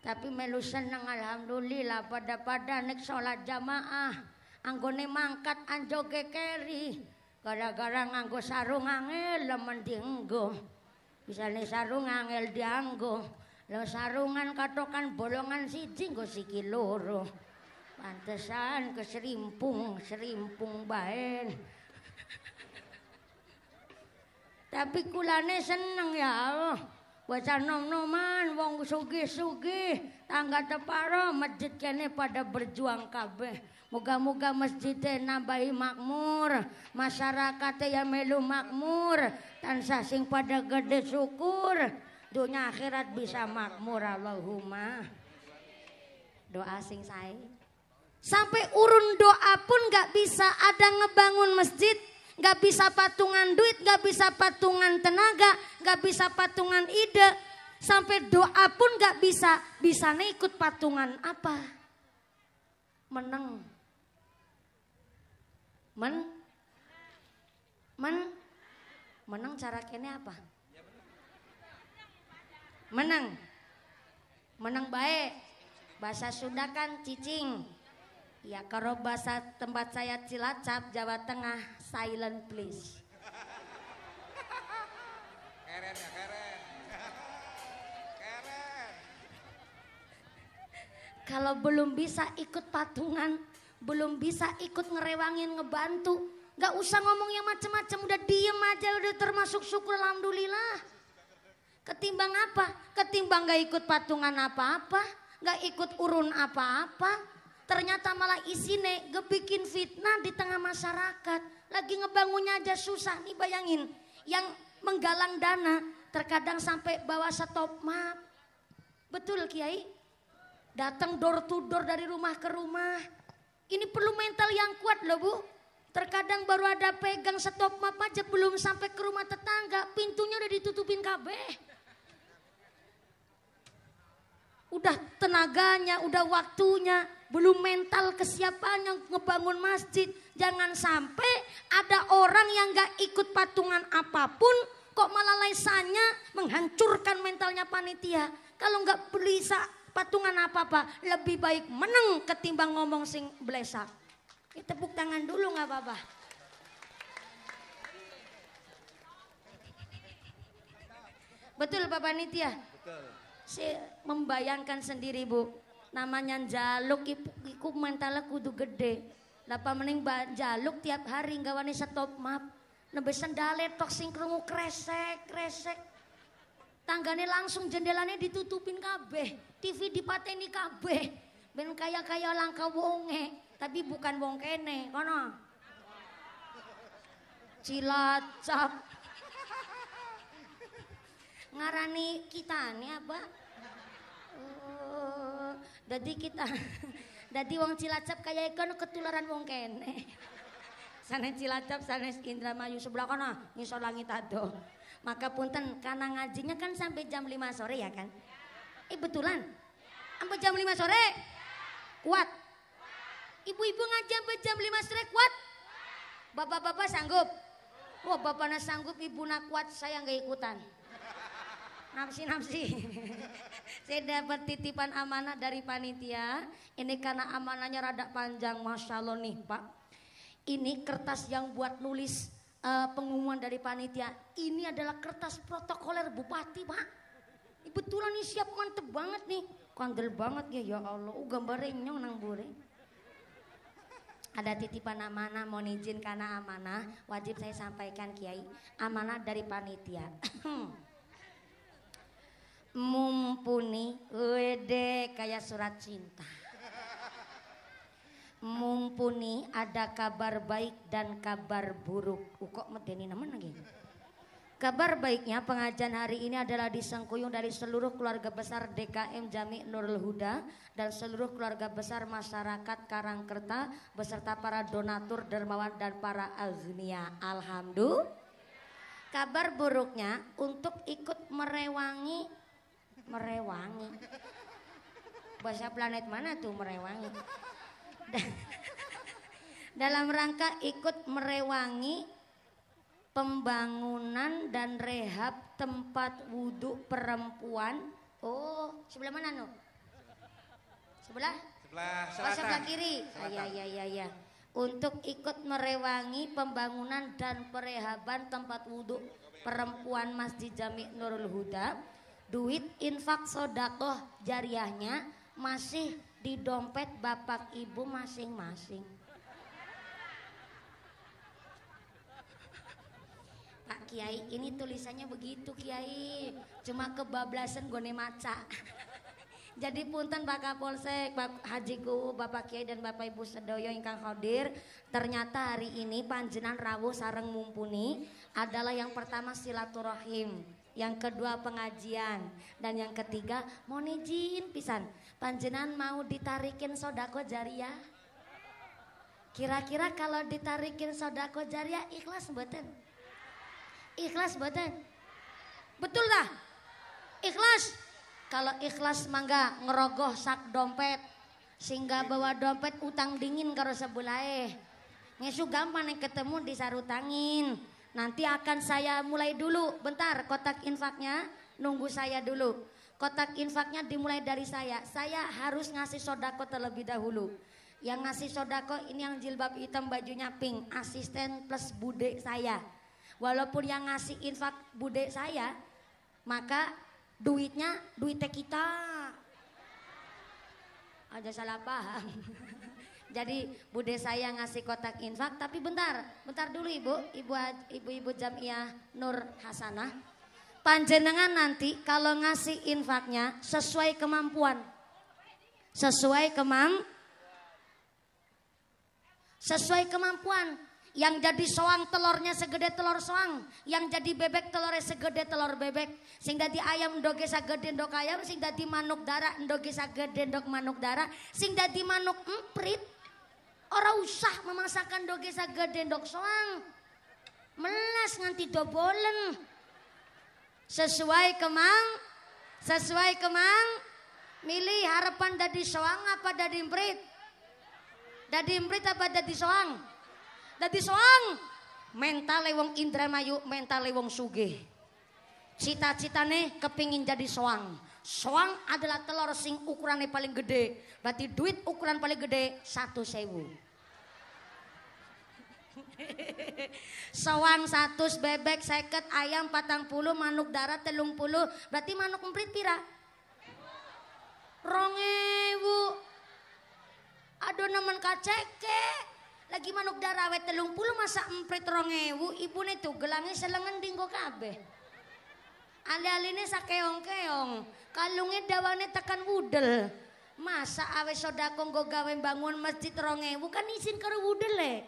Tapi melu seneng alhamdulillah pada nek sholat jamaah, anggone mangkat anjo kekeri, gara-gara nganggo sarung angel lemen dienggo. Bisane sarung angel dianggo, lho sarungan katokan bolongan siji nggo sikil loro. Pantesan keserimpung baen. Tapi kulane seneng ya Allah. Bocah nom-noman wong sugih-sugih, tangga teparo masjid kene pada berjuang kabeh. Moga-moga masjidnya nambahi makmur, masyarakatnya ya melu makmur, tansah sing pada gede syukur, dunia akhirat bisa makmur Allahumma. Doa sing sae. Sampai urun doa pun gak bisa, ada ngebangun masjid, gak bisa patungan duit, gak bisa patungan tenaga, gak bisa patungan ide. Sampai doa pun gak bisa, bisanya ikut patungan apa? Meneng. Meneng cara kene apa? Meneng baik. Bahasa Sunda kan cicing. Ya kalau bahasa tempat saya Cilacap, Jawa Tengah, silent please.
Keren ya, keren.
Kalau belum bisa ikut patungan, belum bisa ikut ngerewangin, ngebantu, gak usah ngomong yang macem-macem, udah diem aja, udah termasuk syukur alhamdulillah. Ketimbang apa? Ketimbang gak ikut patungan apa-apa, gak ikut urun apa-apa. ternyata malah isine gebikin fitnah di tengah masyarakat. Lagi ngebangunnya aja susah nih, bayangin. Yang menggalang dana terkadang sampai bawa stop map. Betul Kiai? Datang door to door dari rumah ke rumah. Ini perlu mental yang kuat loh Bu. Terkadang baru ada pegang stop map aja belum sampai ke rumah tetangga. Pintunya udah ditutupin kabeh. Udah tenaganya, udah waktunya, belum mental kesiapannya ngebangun masjid. Jangan sampai ada orang yang gak ikut patungan apapun kok malah lesannya menghancurkan mentalnya panitia. Kalau gak bisa patungan apa-apa, lebih baik meneng ketimbang ngomong sing blesa. Tepuk tangan dulu gak apa-apa. Betul Pak Panitia? Betul. Saya membayangkan sendiri Bu, namanya jaluk iku mentalnya kudu gede. Lapa mending jaluk tiap hari gawane stop map. Nembe sendale tok sing krungu kresek. Tanggane langsung jendelanya ditutupin kabeh, TV dipateni kabeh. Ben kaya-kaya langka wonge, tapi bukan wong kene, kono. Cilacap. Ngarani kita nih apa? Jadi kita, jadi wong Cilacap kayak ikan ketularan wong kene. Sanes Cilacap, sanes Indramayu sebelah kana, ngisor langit ado. Maka punten karena ngajinya kan sampai jam 5 sore ya kan? Betulan? Sampai jam 5 sore? Kuat? Ibu-ibu ngaji sampai jam 5 sore kuat? Bapak-bapak sanggup? Wah bapaknya sanggup, ibu nak kuat, saya nggak ikutan. Nafsi. Saya dapat titipan amanah dari panitia. Ini karena amanahnya rada panjang, Masya Allah nih Pak. Ini kertas yang buat nulis pengumuman dari panitia. Ini adalah kertas protokoler bupati Pak. Betulan nih siap, mantep banget nih. Kandel banget ya Allah. Gambarnya nyong nang bure. Ada titipan amanah, mohon izin karena amanah wajib saya sampaikan Kiai. Amanah dari panitia. Mumpuni, wede kayak surat cinta. Mumpuni ada kabar baik dan kabar buruk. Kok medeni naman lagi. Kabar baiknya pengajian hari ini adalah disengkuyung dari seluruh keluarga besar DKM Jami Nurul Huda dan seluruh keluarga besar masyarakat Karangkerta beserta para donatur, dermawan dan para aznia. Alhamdulillah. Kabar buruknya untuk ikut merewangi bahasa planet mana tuh merewangi? Dalam rangka ikut merewangi pembangunan dan rehab tempat wudhu perempuan. Oh, sebelah mana no? Sebelah selatan. Sebelah kiri. Iya. Untuk ikut merewangi pembangunan dan perehaban tempat wudhu perempuan Masjid Jami Nurul Huda. Duit infak sodakoh jariahnya masih di dompet bapak ibu masing-masing. Pak Kiai, ini tulisannya begitu Kiai, cuma kebablasan gone maca. Jadi punten Pak Kapolsek, Pak Hajiku, Bapak Kiai dan Bapak Ibu sedoyo ingkang hadir. Ternyata hari ini panjenengan rawuh sareng mumpuni adalah yang pertama silaturahim, yang kedua pengajian, dan yang ketiga mohon izin pisan panjenengan mau ditarikin sodako jariah. Kira-kira kalau ditarikin sodako jariah ikhlas mboten? Ikhlas mboten? Betul lah? Ikhlas? Kalau ikhlas mangga ngerogoh sak dompet sehingga bawa dompet utang dingin karo sebulahe. Ngesu gampang nih ketemu disarutangin. Nanti akan saya mulai dulu. Bentar, kotak infaknya nunggu saya dulu. Kotak infaknya dimulai dari saya. Saya harus ngasih sodako terlebih dahulu. Yang ngasih sodako ini yang jilbab hitam bajunya pink. Asisten plus bude saya. Walaupun yang ngasih infak bude saya, maka duitnya duitnya kita. Ada salah paham. Jadi bude saya ngasih kotak infak, tapi bentar dulu ibu Jamiah Nur Hasanah. Panjenengan nanti kalau ngasih infaknya sesuai kemampuan. sesuai kemampuan. Yang jadi soang telurnya segede telur soang, yang jadi bebek telurnya segede telur bebek. Sing dadi ayam ndoge sagede ndok ayam, sing dadi manuk dara ndoge sagede ndok manuk dara, sing dadi manuk emprit ora usah memasakkan ndoge sagede ndok soang. Melas nganti dobolen. Sesuai kemang, milih harapan dadi soang apa dadi emprit? Dadi emprit apa dadi soang? Dadi soang, mentale wong Indramayu, mentale wong sugih. Cita-citane kepingin jadi soang. Soang adalah telur sing ukurannya paling gede. Berarti duit ukuran paling gede 1.000. Soang 100, bebek 50, ayam 40, manuk darat 30. Berarti manuk emprit pira? 2.000. Aduh nemen kaceke. Lagi manuk darah awet 30 masa emprit 2.000, ibune tuh gelangnya selengan dinggo kabeh. Ali-aline sakeong-keong, kalungnya dawane tekan wudel. Masa awe sodako nggo gawe bangun masjid 2.000 kan izin karo wudel.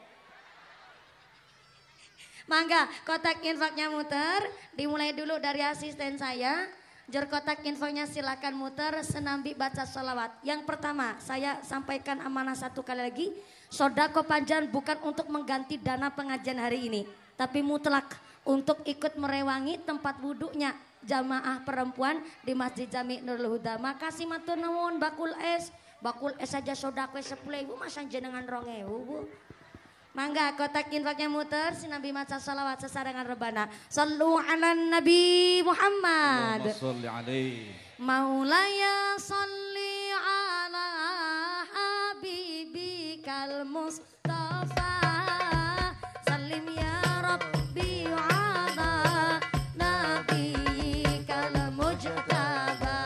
Mangga kotak infaknya muter, dimulai dulu dari asisten saya. Jor kotak infonya silakan muter senambi baca sholawat. Yang pertama saya sampaikan amanah satu kali lagi. Sodako panjang bukan untuk mengganti dana pengajian hari ini, tapi mutlak untuk ikut merewangi tempat wuduknya jamaah perempuan di Masjid Jami Nurul Huda. Makasih matur nuwun bakul es saja sodako 10.000 masa jenengan 2.000 Bu. Mangga kotak infaknya muter sinabi maca salawat sesarengan rebana. Sallu ala Nabi Muhammad.
Allahumma sholli alaihi.
Maulaya sholli ala habibikal Mustafa. Salim ya Rabbi ala nabiyyikal mujtaba.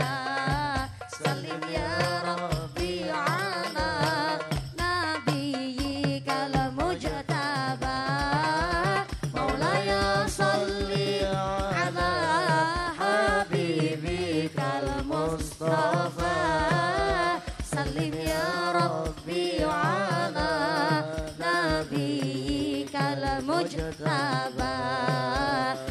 Salim ya Rabbi ala nabiyyikal mujtaba. Maulaya sholli ala habibikal Mustafa. Salim ya Rabbi ala nabiyyikal mujtaba.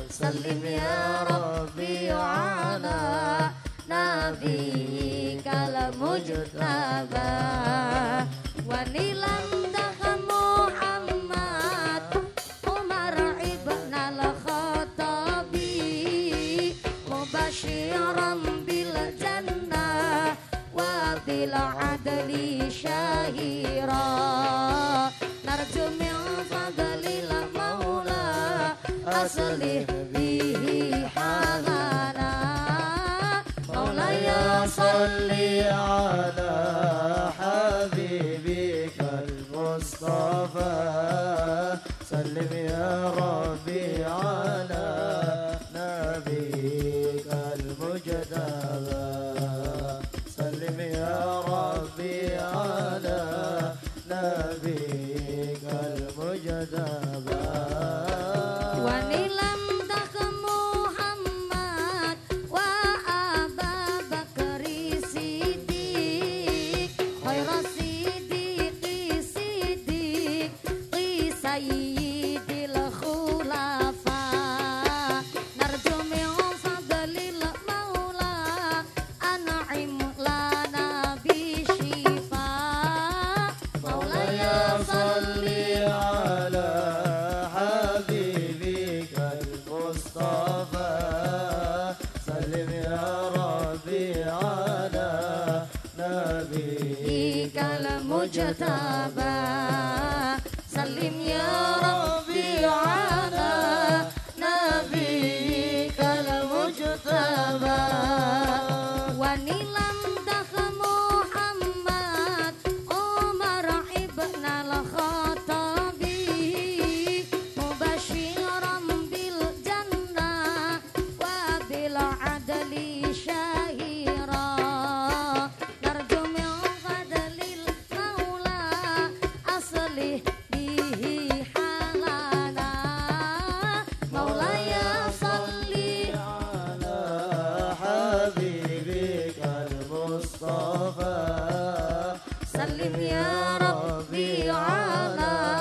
Salim ya Rabbi ala nabiyyikal mujtaba. Wanilam daka Muhammad Umar ibn al-Khattabi mubashiran bil jannah wa bil adli syahira. Narju min fadlil maula aslih bihi halana. Maulaya
salli ala habibikal Mustafa. Sallim ya Rabbi ala nabiyyikal mujtaba. Sallim ya Rabbi ala nabiyyikal mujtaba.
Wanilam dak Muhammad wa Aba Bakri Siddiq khairas siddiqi siddiqi sayyidil khulafa. Narju min fadlil maula an'im lana bi shifa. Maulaya
salli ala habibikal Mustafa. Sallim ya Rabbi ala nabiyyikal
mujtaba. Salim ya Rabbi ala nabiyyikal mujtaba. Wanilam dak Muhammad Umar ibn al-Khattabi mubashiran bil jannah wa bil adli syahira. Narju min fadlil maula aslih bihi halana. Maulaya salli
ala habibikal Mustafa.
salim ya Rabbi ala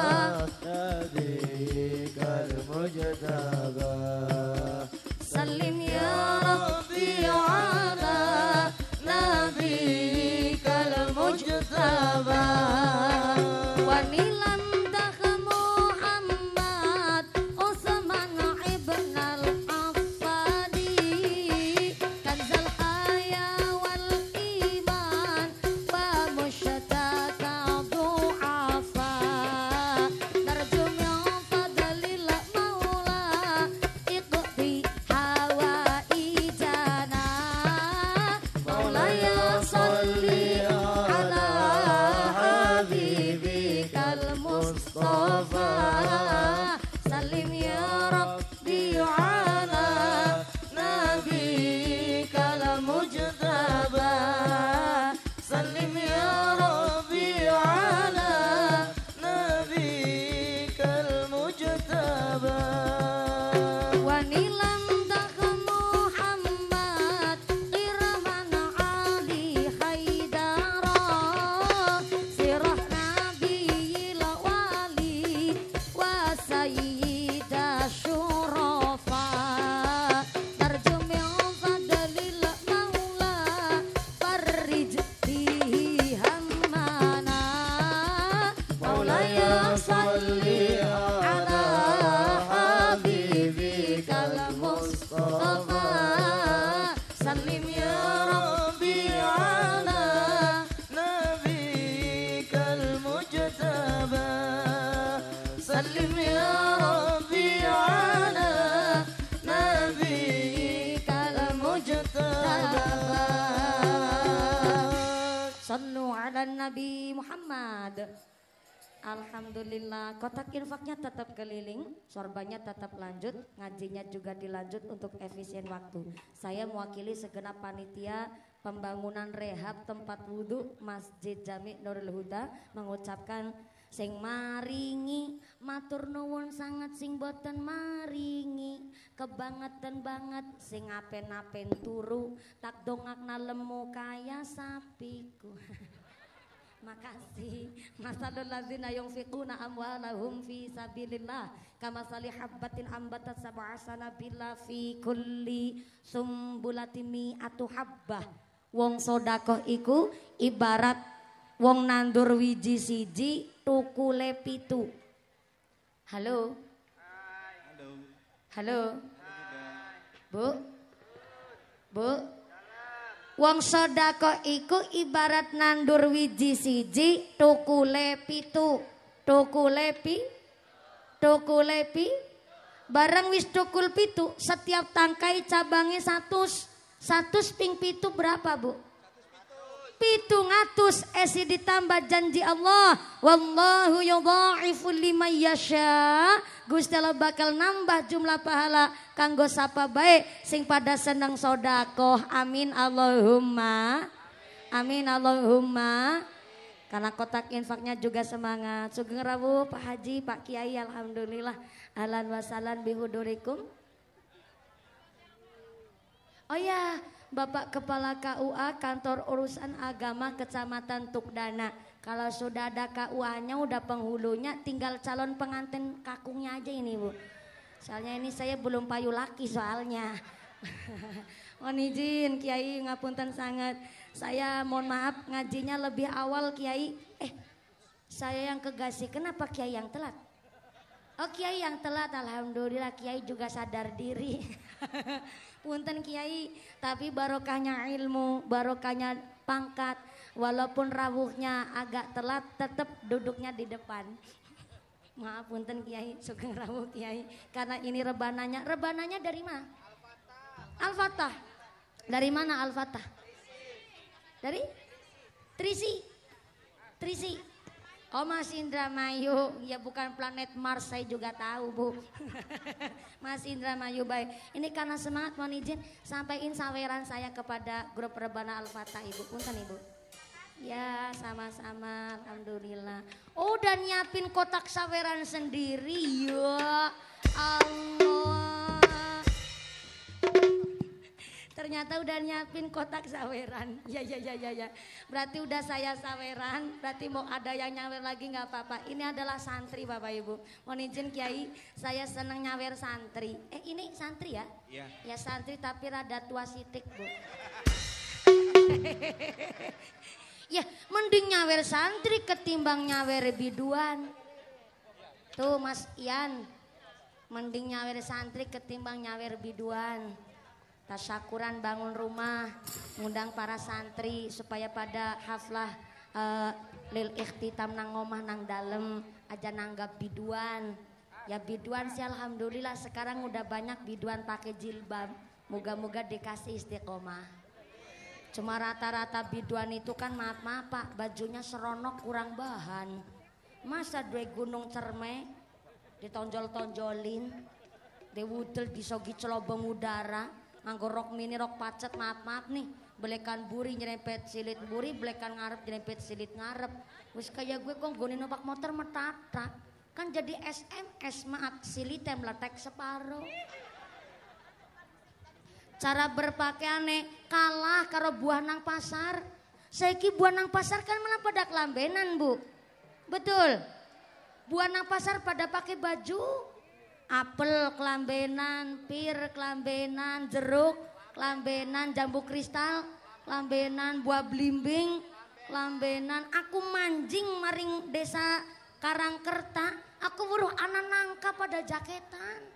ala Nabi Muhammad. Alhamdulillah, kotak infaknya tetap keliling, sorbannya tetap lanjut, ngajinya juga dilanjut untuk efisien waktu. Saya mewakili segenap panitia pembangunan rehab tempat wudhu Masjid Jami Nurul Huda mengucapkan sing maringi matur nuwun sangat sing boten maringi kebangetan banget sing apen-apen turu tak dongakna lemu kaya sapiku. Makasih. Masalul ladzina yunfiquna amwalahum fi sabilillah kamasali habbatin ambatat sab'a sanabila fi kulli sumbulatin mi'atu habbah. Wong sedekah iku ibarat wong nandur wiji siji tukule pitu. Halo. Halo. Bu. Bu. Wong sedekah iku ibarat nandur wiji siji tukule pitu. Tukule bareng wis tukul pitu setiap tangkai cabangnya 100 ping pitu berapa Bu? 700 esi ditambah janji Allah wallahu yudha'ifu liman yasha. Gusti Allah bakal nambah jumlah pahala kanggo sapa bae sing pada seneng sedekah. Amin Allahumma. Amin Allahumma. Karena kotak infaknya juga semangat. Sugeng rawuh Pak Haji, Pak Kiai, alhamdulillah. Ahlan wa sahlan bihudurikum. Oh ya, Bapak Kepala KUA Kantor Urusan Agama Kecamatan Tukdana. Kalau sudah ada KUA-nya udah penghulunya, tinggal calon pengantin kakungnya aja ini Bu. Soalnya ini saya belum payu laki soalnya. Mohon izin Kiai, ngapunten sangat. Saya mohon maaf ngajinya lebih awal Kiai. Saya yang kegasi, kenapa Kiai yang telat? Oh Kiai yang telat, alhamdulillah Kiai juga sadar diri. Punten Kiai, tapi barokahnya ilmu, barokahnya pangkat, walaupun rawuhnya agak telat, tetap duduknya di depan. Maaf punten Kiai, sugeng rawuh Kiai, karena ini rebananya dari mana? Al-Fatah. Dari mana Al-Fatah? Dari? Trisi. Oh Mas Indramayu, ya bukan planet Mars saya juga tahu Bu. Mas Indramayu baik. Ini karena semangat mohon izin sampaikan saweran saya kepada grup Rebana Al-Fatah Ibu. Punten Ibu. Ya sama-sama alhamdulillah. Oh udah nyiapin kotak saweran sendiri ya Allah. Ternyata udah nyiapin kotak saweran. Ya. Berarti udah saya saweran. Berarti mau ada yang nyawer lagi nggak apa-apa. Ini adalah santri Bapak Ibu. Mohon izin Kiai, saya seneng nyawer santri. Ini santri ya? Iya. Ya santri tapi rada tua sitik Bu. Ya mending nyawer santri ketimbang nyawer biduan. Tuh Mas Ian. Mending nyawer santri ketimbang nyawer biduan. Tasyakuran bangun rumah, ngundang para santri supaya pada haflah lil ikhtitam nang ngomah nang dalem aja nanggap biduan. Ya biduan sih alhamdulillah sekarang udah banyak biduan pakai jilbab. Moga-moga dikasih istiqomah. Cuma rata-rata biduan itu kan maaf Pak, bajunya seronok kurang bahan. Masa dua gunung cerme ditonjol-tonjolin, diwudel disogi celobong udara. Nganggo rok mini rok pacet maaf nih belekan buri nyerempet silit buri belekan ngarep nyerempet silit ngarep wis kayak gue kok gue numpak motor metatak kan jadi SMS maaf silitnya meletek separuh. Cara berpakaiane kalah karo buah nang pasar. Saiki buah nang pasar kan malah pada kelambenan Bu. Betul. Buah nang pasar pada pakai baju apel kelambenan, pir kelambenan, jeruk kelambenan, jambu kristal kelambenan, buah blimbing kelambenan. Aku manjing maring desa Karangkerta, aku buruh anak nangka pada jaketan.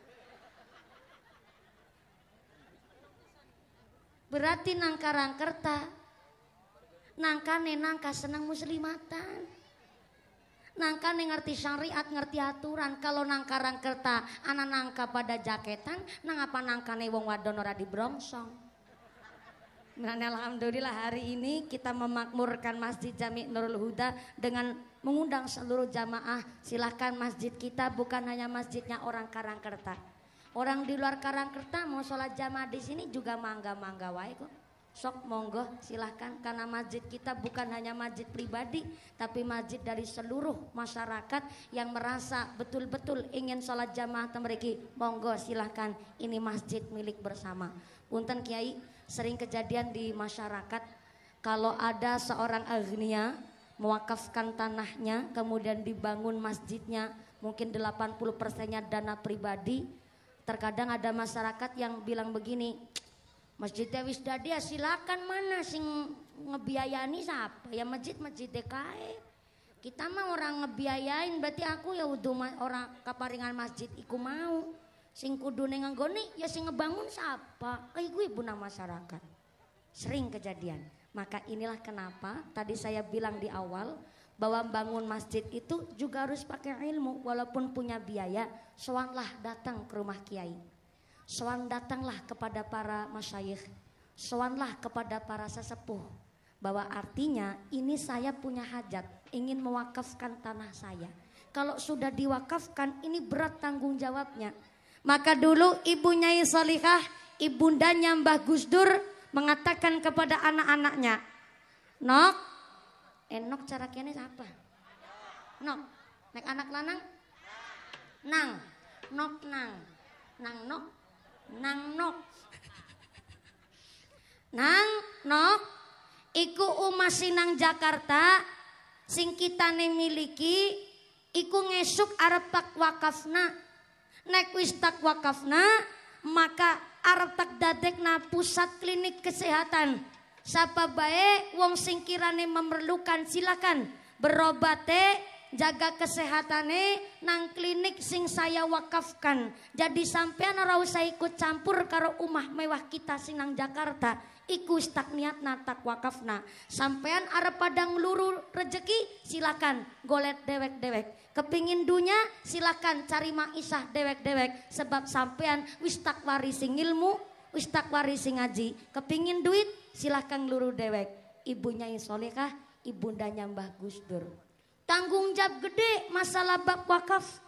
Berarti nang Karangkerta nangkane nangka senang muslimatan. Nangka ngerti syariat, ngerti aturan. Kalau nang Karangkerta anak nangka pada jaketan, nang apa nangkane wong wadon ora dibrongsong. Dan alhamdulillah hari ini kita memakmurkan Masjid Jami Nurul Huda dengan mengundang seluruh jamaah. Silahkan masjid kita bukan hanya masjidnya orang Karangkerta. Orang di luar Karangkerta mau sholat jamaah di sini juga mangga-mangga wae kok. Sok monggo silahkan, karena masjid kita bukan hanya masjid pribadi tapi masjid dari seluruh masyarakat yang merasa betul-betul ingin sholat jamaah temriki. Monggo silahkan, ini masjid milik bersama. Punten Kiai, sering kejadian di masyarakat kalau ada seorang agnia mewakafkan tanahnya kemudian dibangun masjidnya, mungkin 80%-nya dana pribadi. Terkadang ada masyarakat yang bilang begini, masjid wis dadi ya silakan, mana sing ngebiayani siapa ya, masjid DKI. Kita mah orang ngebiayain, berarti aku ya udah orang kaparingan masjid iku mau. Sing kudu nenganggoni ya sing ngebangun siapa, kayak gue ibuna masyarakat. Sering kejadian. Maka inilah kenapa tadi saya bilang di awal bahwa bangun masjid itu juga harus pakai ilmu. Walaupun punya biaya, sowanlah datang ke rumah kiai. Sowan datanglah kepada para masyayikh, sowanlah kepada para sesepuh, bahwa artinya ini saya punya hajat, ingin mewakafkan tanah saya. Kalau sudah diwakafkan ini berat tanggung jawabnya. Maka dulu Ibu Nyai Solihah, ibundanya Mbah Gus Dur mengatakan kepada anak-anaknya, Nok, Nok cara kene apa? Nok, nek anak lanang, nang, nok nang, nang nok. Nang nok, nang nok, iku umasinang Jakarta, sing kita miliki, iku ngesuk arep tak wakafna, nek wis tak wakafna, maka arep tak dadekna pusat klinik kesehatan. Sapa bae wong sing kirane memerlukan silakan berobate. Jaga kesehatane nang klinik sing saya wakafkan. Jadi sampean ora usah ikut campur karo umah mewah kita sing nang Jakarta. Iku tak niatna tak wakafna. Sampean arep pada ngluru rejeki silakan golet dewek-dewek. Kepingin dunya silakan cari maisah dewek-dewek. Sebab sampean wis tak warisi ilmu, wis tak warisi ngaji. Kepingin duit silakan ngluru dewek. Ibu Nyai Solihah, ibundanya Mbah Gus Dur. Tanggung jawab gede masalah bab wakaf.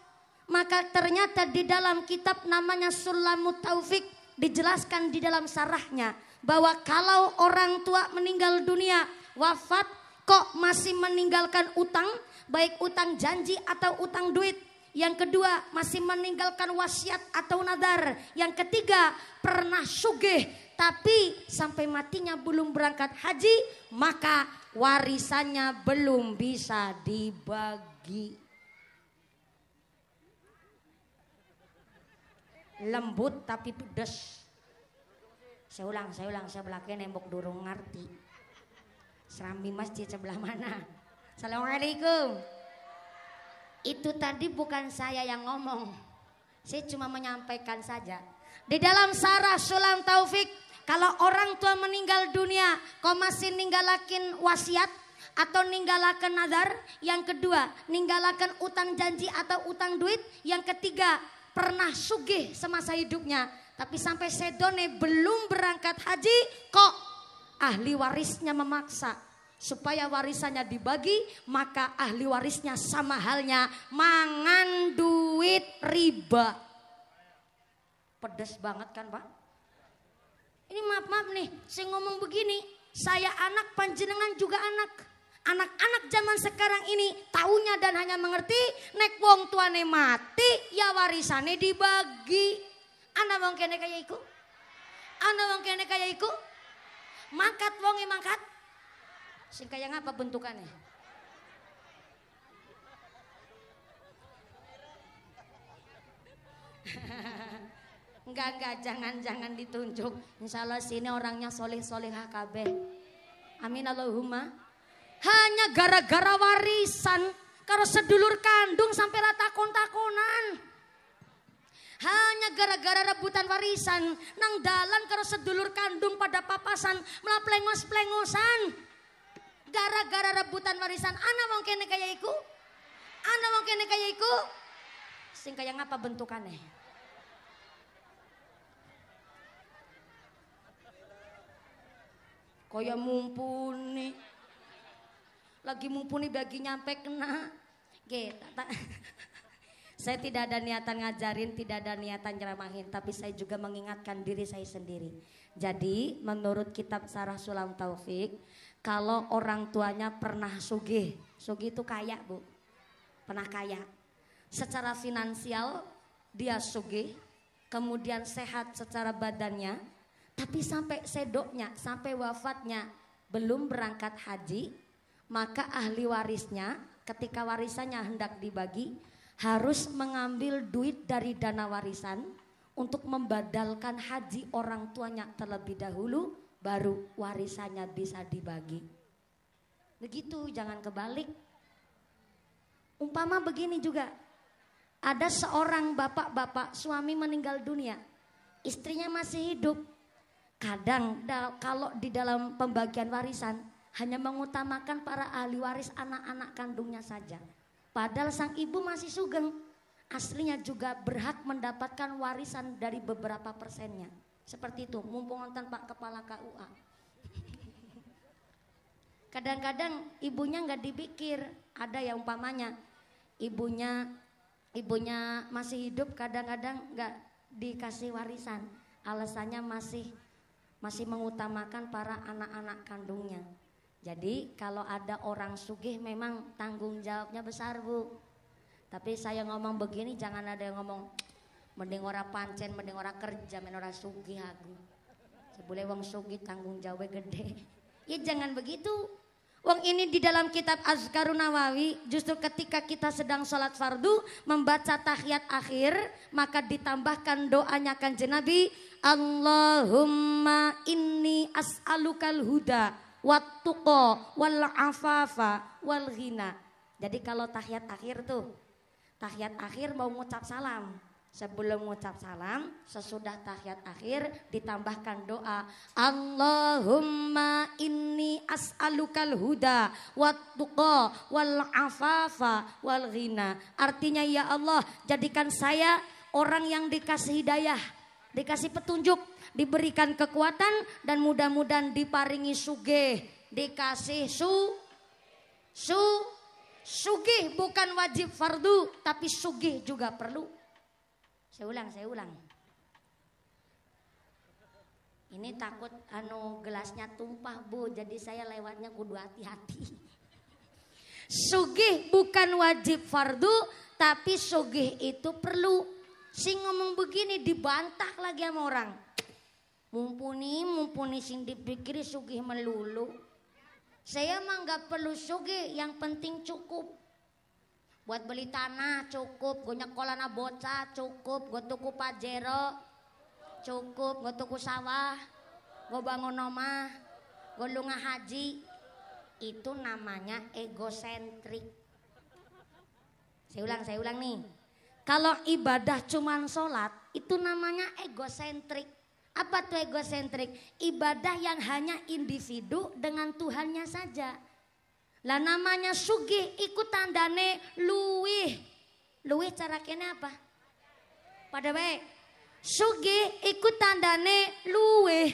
Maka ternyata di dalam kitab namanya Sulamut Taufik dijelaskan di dalam sarahnya bahwa kalau orang tua meninggal dunia, wafat, kok masih meninggalkan utang, baik utang janji atau utang duit. Yang kedua masih meninggalkan wasiat atau nadar. Yang ketiga pernah sugih tapi sampai matinya belum berangkat haji, maka warisannya belum bisa dibagi. Lembut tapi pedes. Saya ulang, sebelahnya nembok durung ngerti. Serambi masjid sebelah mana? Assalamualaikum. Itu tadi bukan saya yang ngomong. Saya cuma menyampaikan saja. Di dalam sarah Sulam Taufik, kalau orang tua meninggal dunia, kau masih ninggalakin wasiat atau ninggalakan nadar. Yang kedua, ninggalakan utang janji atau utang duit. Yang ketiga, pernah sugih semasa hidupnya, tapi sampai sedone belum berangkat haji, kok ahli warisnya memaksa supaya warisannya dibagi, maka ahli warisnya sama halnya mangan duit riba. Pedes banget kan Pak? Ini maaf nih, saya ngomong begini, saya anak, panjenengan juga anak. Anak-anak zaman sekarang ini taunya dan hanya mengerti nek wong tuane mati ya warisane dibagi. Ana wong kene kaya iku? Ana wong kene kaya iku? Mangkat wonge mangkat. Sing kaya ngapa bentukannya? Enggak, jangan ditunjuk. Insya Allah sini orangnya soleh-solehah kabeh. Amin Allahumma. Hanya gara-gara warisan, karo sedulur kandung sampai rata takon-takonan. Hanya gara-gara rebutan warisan, nang dalan karo sedulur kandung pada papasan, malah plengos-plengosan. Gara-gara rebutan warisan, ana wong kene kaya iku? Ana wong kene kaya iku? Sing kaya ngapa bentukannya? Kaya mumpuni. Lagi mumpuni bagi nyampe kena. Gitu. Saya tidak ada niatan ngajarin, tidak ada niatan nyeramahin, tapi saya juga mengingatkan diri saya sendiri. Jadi menurut kitab Sarah Sulam Taufik, kalau orang tuanya pernah sugih, sugih itu kaya bu, pernah kaya. Secara finansial dia sugih, kemudian sehat secara badannya, tapi sampai sedoknya, sampai wafatnya belum berangkat haji, maka ahli warisnya ketika warisannya hendak dibagi harus mengambil duit dari dana warisan untuk membadalkan haji orang tuanya terlebih dahulu, baru warisannya bisa dibagi. Begitu, jangan kebalik. Umpama begini juga, ada seorang bapak-bapak suami meninggal dunia, istrinya masih hidup. Kadang kalau di dalam pembagian warisan hanya mengutamakan para ahli waris anak-anak kandungnya saja. Padahal sang ibu masih sugeng, aslinya juga berhak mendapatkan warisan dari beberapa persennya. Seperti itu, mumpung nonton Pak Kepala KUA. Kadang-kadang ibunya nggak dipikir, ada yang umpamanya ibunya masih hidup, kadang-kadang nggak dikasih warisan, alasannya masih mengutamakan para anak-anak kandungnya. Jadi kalau ada orang sugih memang tanggung jawabnya besar bu. Tapi saya ngomong begini jangan ada yang ngomong mending ora pancen, mending ora kerja, mending ora sugih aku. Sebule wong sugih tanggung jawabnya gede. Ya jangan begitu. Wong ini di dalam kitab Azkarun Nawawi justru ketika kita sedang sholat fardu membaca tahiyat akhir maka ditambahkan doanya Kanjeng Nabi, Allahumma inni as'alukal huda wattuqa wal afafa wal ghina. Jadi kalau tahiyat akhir tuh, tahiyat akhir mau ngucap salam. Sebelum ngucap salam, sesudah tahiyat akhir ditambahkan doa, Allahumma inni as'alukal huda wattuqa wal afafa wal ghina. Artinya ya Allah, jadikan saya orang yang dikasih hidayah, dikasih petunjuk, diberikan kekuatan dan mudah-mudahan diparingi sugih, dikasih sugih bukan wajib fardu tapi sugih juga perlu. Saya ulang. Ini takut gelasnya tumpah bu, jadi saya lewatnya kudu hati-hati. Sugih bukan wajib fardu tapi sugih itu perlu. Sing ngomong begini dibantah lagi sama orang. Mumpuni sing dipikir sugih melulu. Saya mah nggak perlu sugih, yang penting cukup. Buat beli tanah cukup, gue nyekolana bocah cukup, gue tuku pajero cukup, gue tuku sawah, gue bangun omah, gue lunga haji. Itu namanya egosentrik. Saya ulang nih. Kalau ibadah cuman sholat itu namanya egosentrik. Apa tuh egosentrik? Ibadah yang hanya individu dengan Tuhannya saja. Lah namanya sugih ikut tandane luwih. Luwih cara kene apa? Pada baik. Sugih ikut tandane luwih.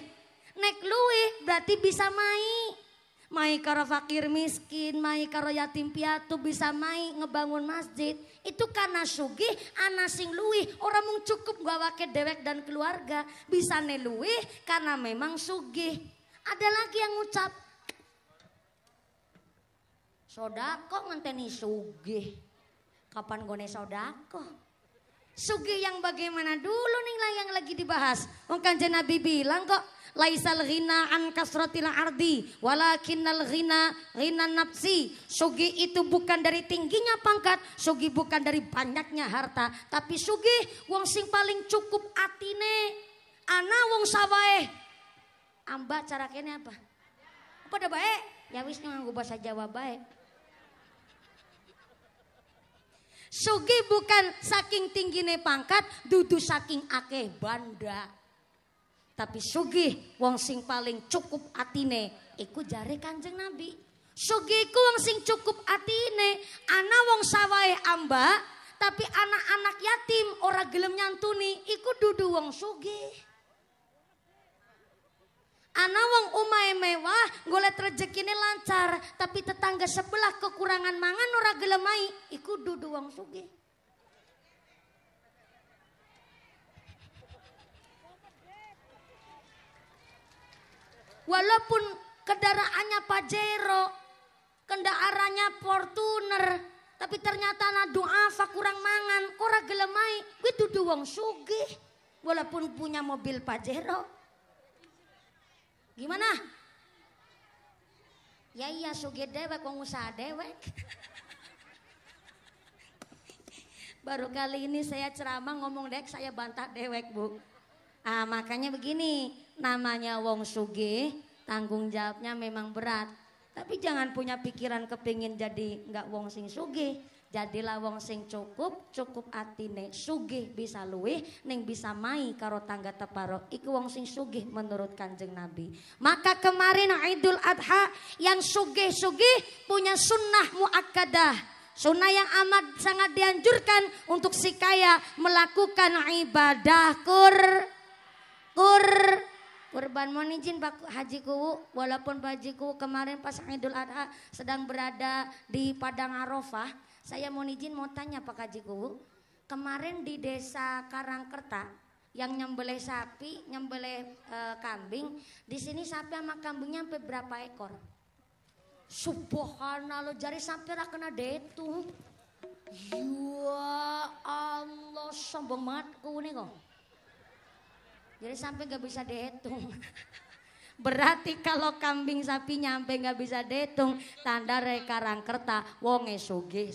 Nek luwih berarti bisa mai karo fakir miskin, mai karo yatim piatu, bisa mai ngebangun masjid. Itu karena sugih ana sing luwih, ora mung cukup gawake dewek dan keluarga, bisa ne luwih karena memang sugih. Ada lagi yang ngucap sodako ngenteni sugih. Kapan gone sodako? Sugih yang bagaimana dulu nih lah yang lagi dibahas. Kanjeng Nabi bilang kok, laisal ghina an kasratil ardi walakinnal ghina nafsi. Sugih itu bukan dari tingginya pangkat, sugih bukan dari banyaknya harta, tapi sugih wong sing paling cukup atine. Ana wong sawae. Amba cara kene apa? Pada baik? Ya wis nganggo bahasa Jawa baik. Sugih bukan saking tinggine pangkat, dudu saking akeh banda. Tapi sugih wong sing paling cukup atine, iku jare Kanjeng Nabi. Sugih iku wong sing cukup atine, ana wong sawahe amba, tapi anak-anak yatim ora gelem nyantuni, iku dudu wong sugih. Ana wong omahe mewah, golek rezekine lancar, tapi tetangga sebelah kekurangan mangan ora gelem ai, iku dudu wong sugih. Walaupun kendaraannya Pajero, kendaraannya Fortuner, tapi ternyata na duafa kurang mangan, ora gelem ai, kuwi dudu wong sugih. Walaupun punya mobil Pajero. Gimana? Ya iya sugih dewek, wong usaha dewek. Baru kali ini saya ceramah ngomong dek, saya bantah dewek bu. Ah makanya begini, namanya wong sugih, tanggung jawabnya memang berat. Tapi jangan punya pikiran kepingin jadi nggak wong sing sugih. Jadilah wong sing cukup atine, sugih bisa luwih, ning bisa mai karo tangga teparo. Iku wong sing sugih menurut Kanjeng Nabi. Maka kemarin Idul Adha yang sugih-sugih punya sunnah muakkadah. Sunnah yang amat sangat dianjurkan untuk si kaya melakukan ibadah kurban. Mohon izin Pak Haji Kuwu, walaupun Pak Haji Kuwu kemarin pas Idul Adha sedang berada di Padang Arafah, saya mohon izin mau tanya Pak Haji Kuwu, kemarin di desa Karangkerta yang nyembelih sapi, nyembelih kambing, di sini sapi sama kambingnya sampai berapa ekor? Subhanallah, jari sampai ra kena detung. Ya Allah, sombong banget Kuwu nih kok. Jadi sampai gak bisa dihitung. Berarti kalau kambing sapi nyampe gak bisa dihitung, tanda Karangkerta wonge sugih.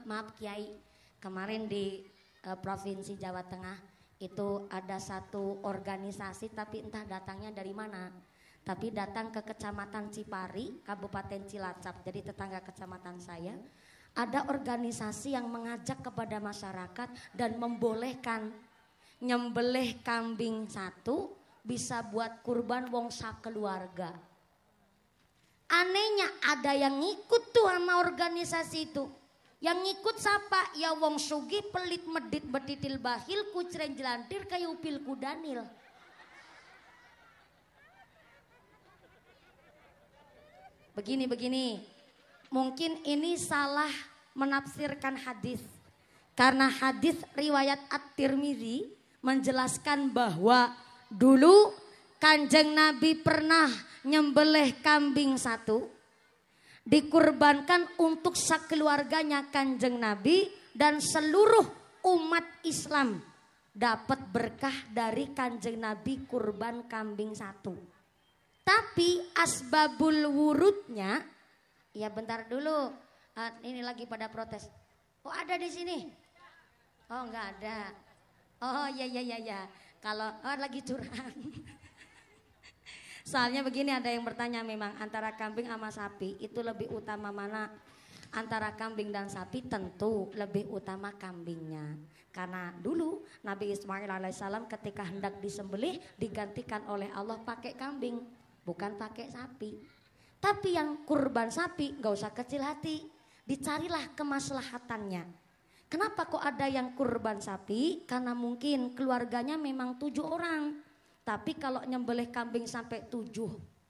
Maaf Kiai, kemarin di Provinsi Jawa Tengah itu ada satu organisasi tapi entah datangnya dari mana. Tapi datang ke Kecamatan Cipari, Kabupaten Cilacap, jadi tetangga kecamatan saya. Ada organisasi yang mengajak kepada masyarakat dan membolehkan nyembelih kambing satu bisa buat kurban wong sakeluarga. Anehnya ada yang ngikut tuh sama organisasi itu. Yang ngikut siapa? Ya wong sugih pelit medit betitil bahil kucren jelantir kayak upil kudanil. Begini. Mungkin ini salah menafsirkan hadis. Karena hadis riwayat At-Tirmidzi menjelaskan bahwa dulu Kanjeng Nabi pernah nyembelih kambing satu, dikurbankan untuk sekeluarganya Kanjeng Nabi dan seluruh umat Islam dapat berkah dari Kanjeng Nabi kurban kambing satu. Tapi asbabul wurudnya, ya bentar dulu, ini lagi pada protes. Oh ada di sini? Oh enggak ada. Oh ya. Kalau lagi curang. Soalnya begini, ada yang bertanya memang antara kambing sama sapi itu lebih utama mana? Antara kambing dan sapi tentu lebih utama kambingnya. Karena dulu Nabi Ismail alaihissalam ketika hendak disembelih digantikan oleh Allah pakai kambing, bukan pakai sapi. Tapi yang kurban sapi gak usah kecil hati, dicarilah kemaslahatannya. Kenapa kok ada yang kurban sapi? Karena mungkin keluarganya memang 7 orang. Tapi kalau nyembelih kambing sampai 7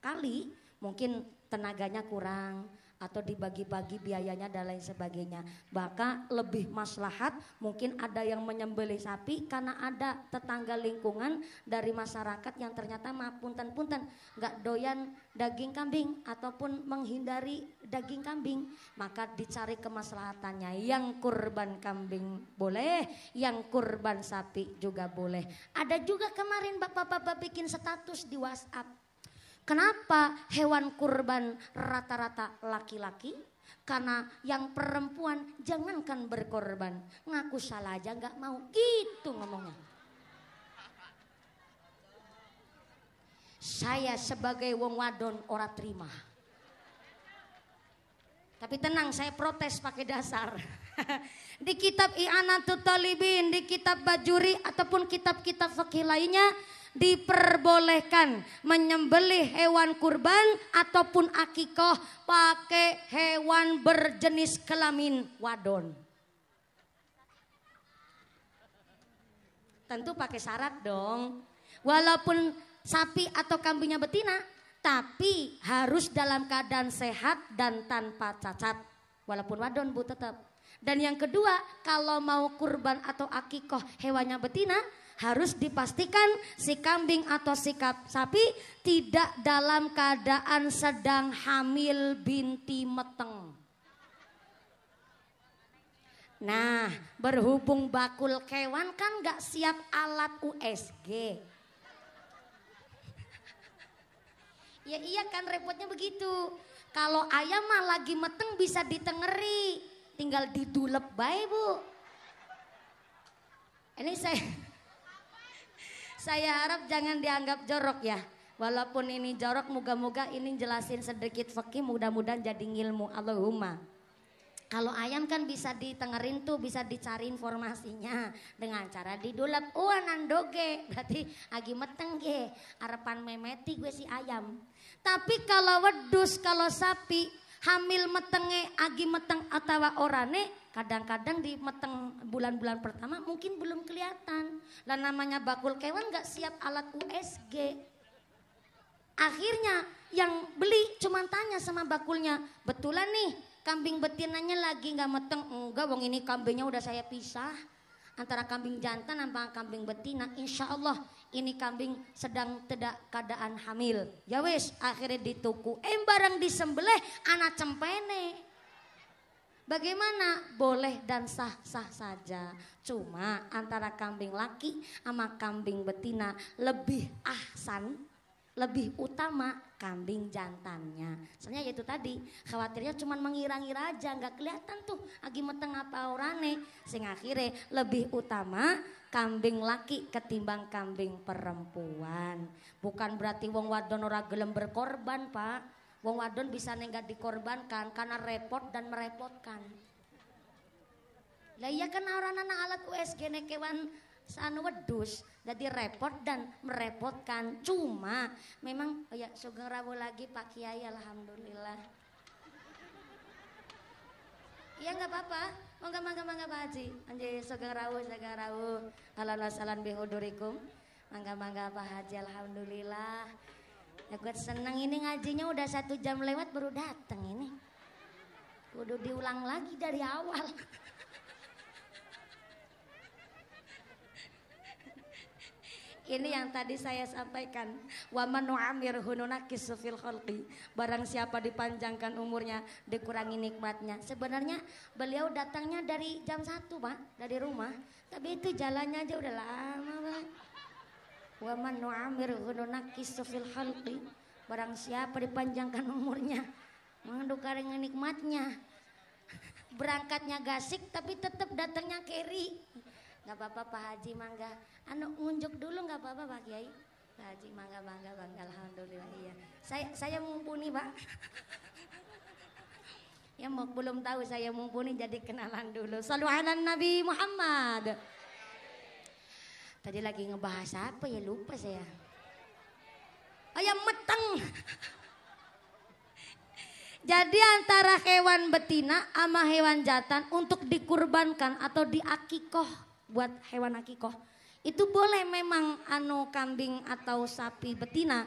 kali, mungkin tenaganya kurang atau dibagi-bagi biayanya dan lain sebagainya. Bahkan lebih maslahat mungkin ada yang menyembelih sapi karena ada tetangga lingkungan dari masyarakat yang ternyata punten-punten gak doyan daging kambing ataupun menghindari daging kambing. Maka dicari kemaslahatannya, yang kurban kambing boleh, yang kurban sapi juga boleh. Ada juga kemarin bapak-bapak bikin status di WhatsApp. Kenapa hewan kurban rata-rata laki-laki? Karena yang perempuan jangankan berkorban, ngaku salah aja nggak mau, gitu ngomongnya. Saya sebagai wong wadon ora terima. Tapi tenang, saya protes pakai dasar. Di kitab I'anatul Talibin, di kitab Bajuri ataupun kitab-kitab fikih lainnya diperbolehkan menyembelih hewan kurban ataupun akikoh pakai hewan berjenis kelamin wadon. Tentu pakai syarat dong. Walaupun sapi atau kambingnya betina, tapi harus dalam keadaan sehat dan tanpa cacat. Walaupun wadon Bu tetap. Dan yang kedua, kalau mau kurban atau akikoh hewannya betina, harus dipastikan si kambing atau si sapi tidak dalam keadaan sedang hamil binti meteng. Nah, berhubung bakul kewan kan gak siap alat USG. Ya iya kan repotnya begitu. Kalau ayam mah lagi meteng bisa ditengeri, tinggal didulep bae Bu. Ini saya harap jangan dianggap jorok ya. Walaupun ini jorok, moga-moga ini jelasin sedikit fikih, mudah-mudahan jadi ngilmu. Allahumma. Kalau ayam kan bisa ditengerin tuh, bisa dicari informasinya dengan cara didulep. Nandoge, berarti agi meteng ge, arepan memeti gue si ayam. Tapi kalau wedus, kalau sapi hamil metenge agi meteng atau orane, kadang-kadang di meteng bulan-bulan pertama mungkin belum kelihatan. Lah namanya bakul kewan gak siap alat USG. Akhirnya yang beli cuman tanya sama bakulnya, betulan nih kambing betinanya lagi gak meteng? Enggak, wong ini kambingnya udah saya pisah. Antara kambing jantan sama kambing betina, insya Allah ini kambing sedang tidak keadaan hamil. Ya wes, akhirnya dituku. Barang disembelih anak cempene. Bagaimana? Boleh dan sah-sah saja. Cuma antara kambing laki sama kambing betina lebih ahsan, lebih utama kambing jantannya. Soalnya itu tadi khawatirnya cuma mengira-ngira aja, nggak kelihatan tuh agi meteng apa orane. Sing akhirnya lebih utama kambing laki ketimbang kambing perempuan. Bukan berarti wong wadon ora gelem berkorban Pak. Wong wadon bisa nggak dikorbankan karena repot dan merepotkan. Lah iya kan orang anak alat USG kewan sanu wedus, jadi repot dan merepotkan. Cuma memang ya Sugeng Rawuh lagi Pak Kiai, alhamdulillah. Iya nggak apa-apa, mangga Pak Haji. Anjay Sugeng Rawuh, Ahlan salan bihudurikum. Mangga Pak Haji, alhamdulillah. Ya gue seneng ini ngajinya udah 1 jam lewat baru datang ini. Kudu diulang lagi dari awal. Ini yang tadi saya sampaikan. Wa man nu'amirhu nunakisu fil khalqi. Barang siapa dipanjangkan umurnya, dikurangi nikmatnya. Sebenarnya beliau datangnya dari jam 1 Pak, dari rumah. Tapi itu jalannya aja udah lama Pak. Wa man nu'amirhu nunakisu fil khalqi. Barang siapa dipanjangkan umurnya, mendukaring nikmatnya. Berangkatnya gasik tapi tetap datangnya keri. Gak apa-apa Pak Haji, mangga. Ngunjuk dulu gak apa-apa Pak Kiai. Pak Haji mangga bangga, alhamdulillah iya. Saya mumpuni Pak. Ya belum tahu saya mumpuni jadi kenalan dulu. Shallu ala Nabi Muhammad. Tadi lagi ngebahas apa ya, lupa saya. Ayam meteng. Jadi antara hewan betina sama hewan jantan untuk dikurbankan atau diakikoh buat hewan akikoh itu boleh memang kambing atau sapi betina,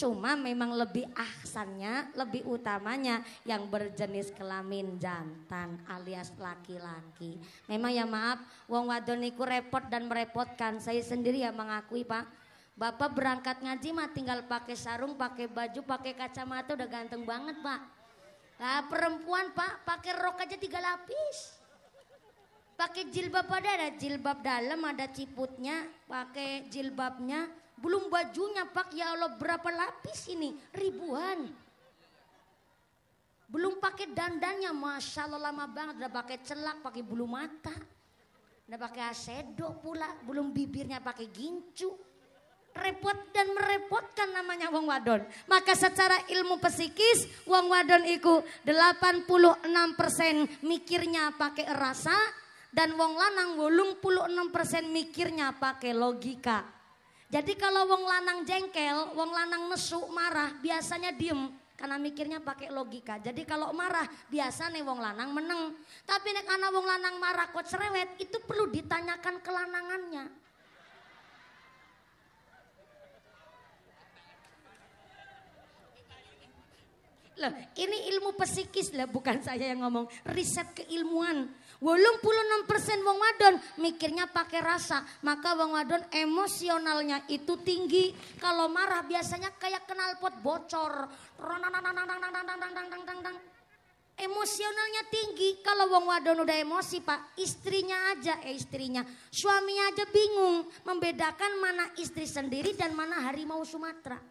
cuma memang lebih ahsannya, lebih utamanya yang berjenis kelamin jantan alias laki-laki. Memang ya maaf, wong wadon niku repot dan merepotkan. Saya sendiri ya mengakui Pak, Bapak berangkat ngaji mah tinggal pakai sarung, pakai baju, pakai kacamata udah ganteng banget Pak. Nah perempuan Pak pakai rok aja 3 lapis. Pakai jilbab ada jilbab dalam, ada ciputnya, pakai jilbabnya, belum bajunya Pak, ya Allah berapa lapis ini, ribuan. Belum pakai dandannya, Masya Allah lama banget, udah pakai celak, pakai bulu mata, udah pakai asedo pula, belum bibirnya pakai gincu. Repot dan merepotkan namanya wong wadon. Maka secara ilmu psikis wong wadon iku 86% mikirnya pakai rasa, dan wong lanang 86% mikirnya pakai logika. Jadi kalau wong lanang jengkel, wong lanang nesu, marah, biasanya diem karena mikirnya pakai logika. Jadi kalau marah biasa nih wong lanang meneng. Tapi nek ana wong lanang marah kok cerewet, itu perlu ditanyakan kelanangannya. Loh, ini ilmu psikis lah, bukan saya yang ngomong. Riset keilmuan. 86% wong wadon mikirnya pakai rasa. Maka wong wadon emosionalnya itu tinggi. Kalau marah biasanya kayak knalpot bocor. Emosionalnya tinggi. Kalau wong wadon udah emosi pak, istrinya suaminya aja bingung membedakan mana istri sendiri dan mana harimau Sumatera.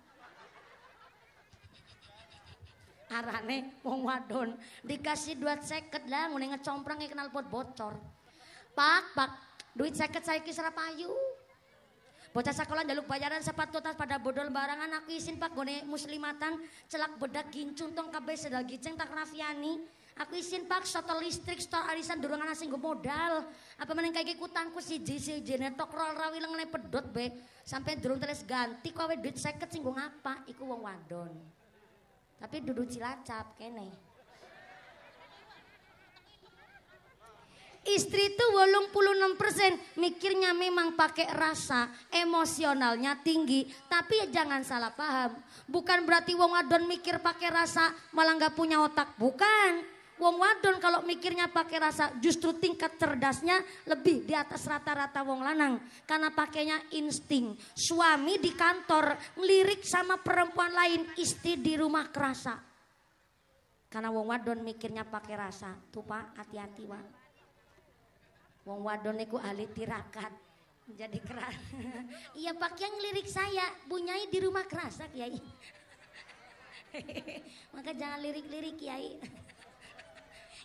Arane wong wadon dikasih duit 50 lah ngene ngecomprang kenal pot bocor. Pak, duit 50 saiki ora payu. Bocah sekolah njaluk bayaran sepatu tas pada bodol barangan aku isin pak gone muslimatan celak bedak gincung tong kabeh sedal giceng tak rafiani. Aku isin pak shuttle listrik store arisan durungan asing go modal. Apa meneng kaya kutangku siji netok rol rawi lengene pedot be. Sampai durung terus ganti kowe duit 50 sing go ngapa? Iku wong wadon. Tapi duduk Cilacap kene. Istri itu 86% mikirnya memang pakai rasa, emosionalnya tinggi. Tapi ya jangan salah paham. Bukan berarti wong wadon mikir pakai rasa malah nggak punya otak. Bukan. Wong wadon kalau mikirnya pakai rasa justru tingkat cerdasnya lebih di atas rata-rata wong lanang. Karena pakainya insting. Suami di kantor ngelirik sama perempuan lain, istri di rumah kerasa. Karena wong wadon mikirnya pakai rasa. Tuh pak, hati-hati pak. Wong wadon iku ahli tirakat. Jadi keras. Iya pak yang ngelirik saya, bunyai di rumah kerasa kiai. Maka jangan lirik-lirik kiai.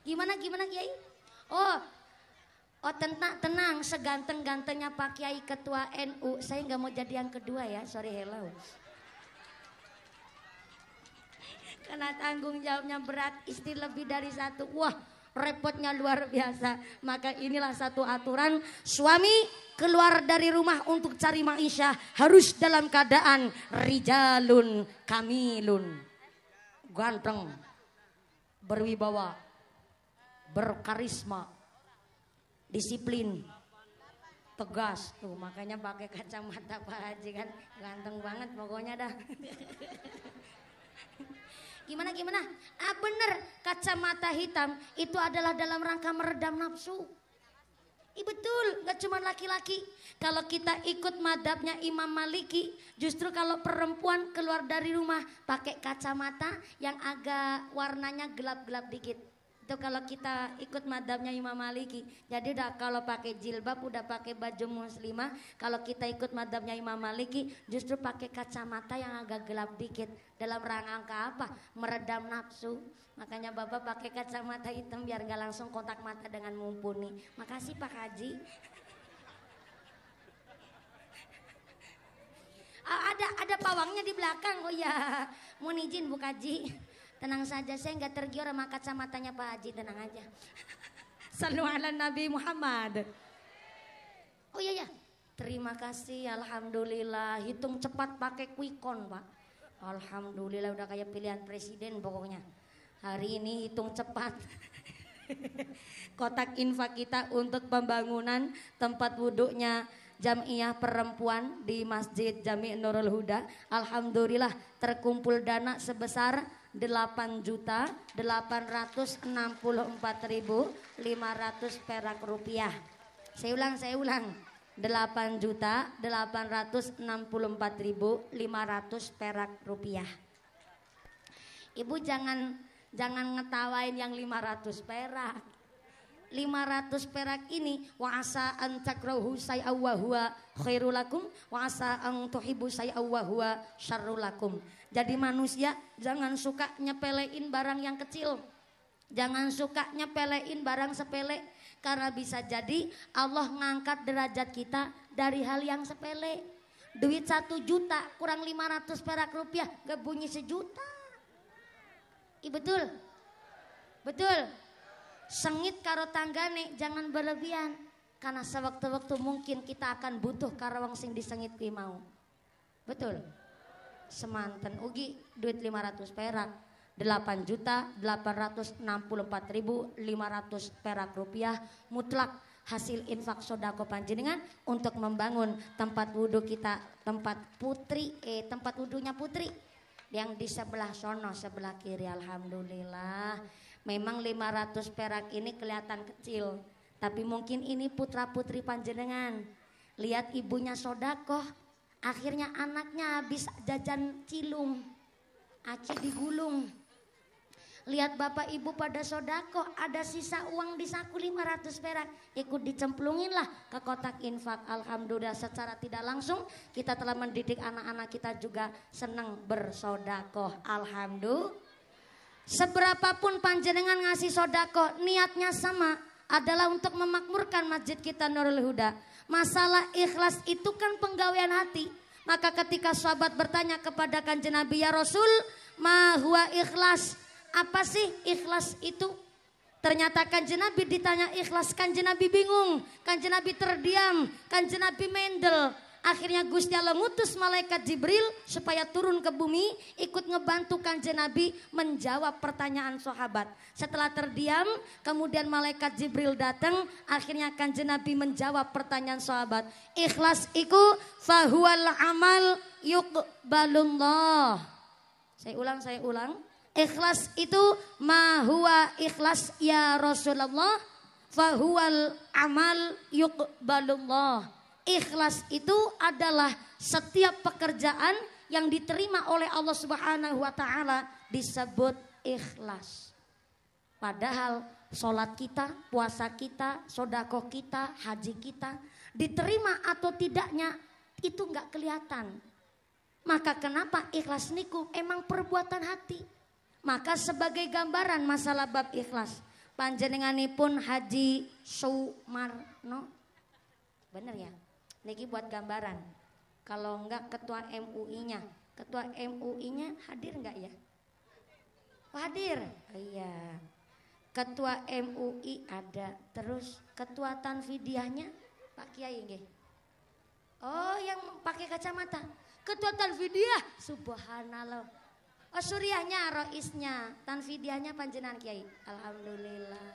Gimana Kiai? Oh tenang seganteng-gantengnya Pak Kiai Ketua NU. Saya nggak mau jadi yang kedua ya, sorry hello. Karena tanggung jawabnya berat, istri lebih dari satu. Wah repotnya luar biasa. Maka inilah satu aturan, suami keluar dari rumah untuk cari maisha harus dalam keadaan rijalun kamilun. Ganteng, berwibawa, berkarisma, disiplin, tegas. Tuh makanya pakai kacamata Pak Haji kan ganteng banget pokoknya dah. Gimana? Bener kacamata hitam itu adalah dalam rangka meredam nafsu. Betul, gak cuma laki-laki. Kalau kita ikut madhabnya Imam Maliki, justru kalau perempuan keluar dari rumah pakai kacamata yang agak warnanya gelap-gelap dikit. Itu kalau kita ikut madhabnya Imam Maliki. Jadi udah kalau pakai jilbab udah pakai baju muslimah. Kalau kita ikut madhabnya Imam Maliki justru pakai kacamata yang agak gelap dikit. Dalam rangka apa? Meredam nafsu. Makanya bapak pakai kacamata hitam biar gak langsung kontak mata dengan mumpuni. Makasih Pak Haji. Ada pawangnya di belakang. Oh ya, mohon izin Bu Haji. Tenang saja, saya nggak tergiur sama kacamatanya Pak Haji, tenang aja. Sallu ala Nabi Muhammad. Oh iya, terima kasih, alhamdulillah. Hitung cepat pakai quickcon Pak. Alhamdulillah udah kayak pilihan presiden pokoknya. Hari ini hitung cepat. Kotak infak kita untuk pembangunan tempat wuduknya Jamiah perempuan di Masjid Jami' Nurul Huda. Alhamdulillah terkumpul dana sebesar 8.864.500 perak rupiah. Saya ulang. 8.864.500 perak rupiah. Ibu jangan ngetawain yang 500 perak. 500 perak ini wa asa an takrahu say'a wa huwa khairul lakum wa asa an tuhibbu say'a wa huwa syarrul lakum. Jadi manusia jangan suka nyepelein barang yang kecil. Jangan suka nyepelein barang sepele karena bisa jadi Allah ngangkat derajat kita dari hal yang sepele. Duit 1 juta kurang 500 perak rupiah gak bunyi sejuta. Betul. Sengit karo tanggane jangan berlebihan karena sewaktu-waktu mungkin kita akan butuh karo wong sing disengit kuwi mau. Betul. Semanten ugi duit 500 perak 8.864.500 perak rupiah mutlak hasil infak sodako panjenengan untuk membangun tempat wudhu kita, tempat wudunya putri. Yang di sebelah sono, sebelah kiri, alhamdulillah. Memang 500 perak ini kelihatan kecil, tapi mungkin ini putra putri panjenengan. Lihat ibunya sodakoh, akhirnya anaknya habis jajan cilung, aci digulung. Lihat bapak ibu pada sodako, ada sisa uang di saku 500 perak, ikut dicemplungin lah ke kotak infak. Alhamdulillah secara tidak langsung kita telah mendidik anak-anak kita juga senang bersodako. Alhamdulillah. Seberapapun panjenengan ngasih sodako, niatnya sama, adalah untuk memakmurkan masjid kita Nurul Huda. Masalah ikhlas itu kan penggawean hati. Maka ketika sahabat bertanya kepada Kanjeng Nabi, ya Rasul, ma huwa ikhlas? Apa sih ikhlas itu? Ternyata Kanjeng Nabi ditanya ikhlas, Kanjeng Nabi bingung, Kanjeng Nabi terdiam, Kanjeng Nabi mendel. Akhirnya Gusti Allah ngutus malaikat Jibril supaya turun ke bumi, ikut ngebantu Kanjeng Nabi menjawab pertanyaan sahabat. Setelah terdiam, kemudian malaikat Jibril datang, akhirnya Kanjeng Nabi menjawab pertanyaan sahabat. Ikhlas iku fahuwal amal yuqbalullah. Saya ulang. Ikhlas itu ma huwa ikhlas ya Rasulullah, fahuwal amal yuqbalullah. Ikhlas itu adalah setiap pekerjaan yang diterima oleh Allah Subhanahu wa taala disebut ikhlas. Padahal sholat kita, puasa kita, sodako kita, haji kita diterima atau tidaknya itu nggak kelihatan. Maka kenapa ikhlas niku emang perbuatan hati. Maka sebagai gambaran masalah bab ikhlas, panjenenganipun Haji Sumarno, bener ya? Niki buat gambaran. Kalau enggak ketua MUI-nya, ketua MUI-nya hadir enggak ya? Oh, hadir. Oh, iya. Ketua MUI ada, terus ketua Tanfidiyahnya Pak Kiai nggih. Oh, yang pakai kacamata. Ketua Tanfidiyah, subhanallah. Oh, suriahnya, roisnya, Tanfidiyahnya panjenengan Kiai. Alhamdulillah.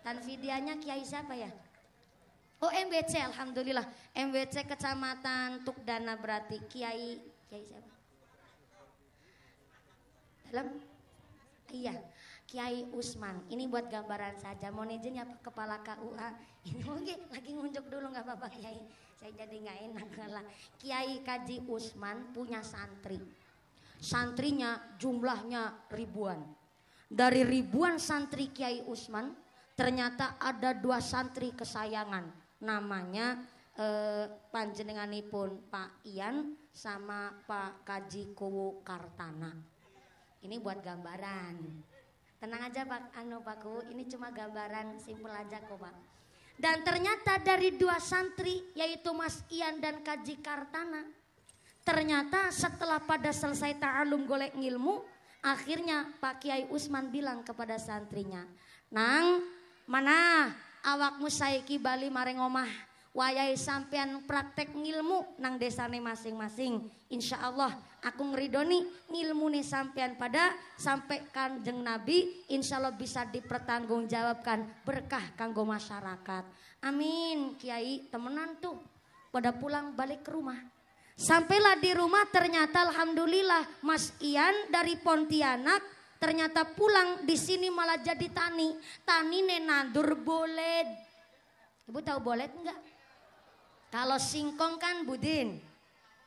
Tanfidiyahnya Kiai siapa ya? Oh, MWC, alhamdulillah. MWC Kecamatan Tukdana berarti Kiai siapa? Dalam? Iya, Kiai Usman. Ini buat gambaran saja. Mohon izin ya Kepala KUA. Ini mungkin lagi ngunjuk dulu nggak apa-apa Kiai. Saya jadi nggak enak lah. Kiai Kaji Usman punya santri. Santrinya jumlahnya ribuan. Dari ribuan santri Kiai Usman, ternyata ada 2 santri kesayangan. Namanya panjenenganipun Pak Ian sama Pak Kaji Kuwu Kartana. Ini buat gambaran. Tenang aja Pak Pak Kuwu, ini cuma gambaran simpel aja kok Pak. Dan ternyata dari 2 santri yaitu Mas Ian dan Kaji Kartana, ternyata setelah pada selesai ta'alum golek ngilmu, akhirnya Pak Kiai Usman bilang kepada santrinya, Nang, mana awakmu saiki bali mareng omah, wayahe sampean praktek ngilmu nang desane masing-masing. Insya Allah aku ngeridoni ngilmune sampean pada sampai Kanjeng Nabi, insya Allah bisa dipertanggungjawabkan berkah kanggo masyarakat. Amin. Kiai temenan tuh pada pulang balik ke rumah. Sampailah di rumah ternyata alhamdulillah Mas Ian dari Pontianak ternyata pulang di sini malah jadi tani. Tani nandur boled. Ibu tahu boled enggak? Kalau singkong kan budin.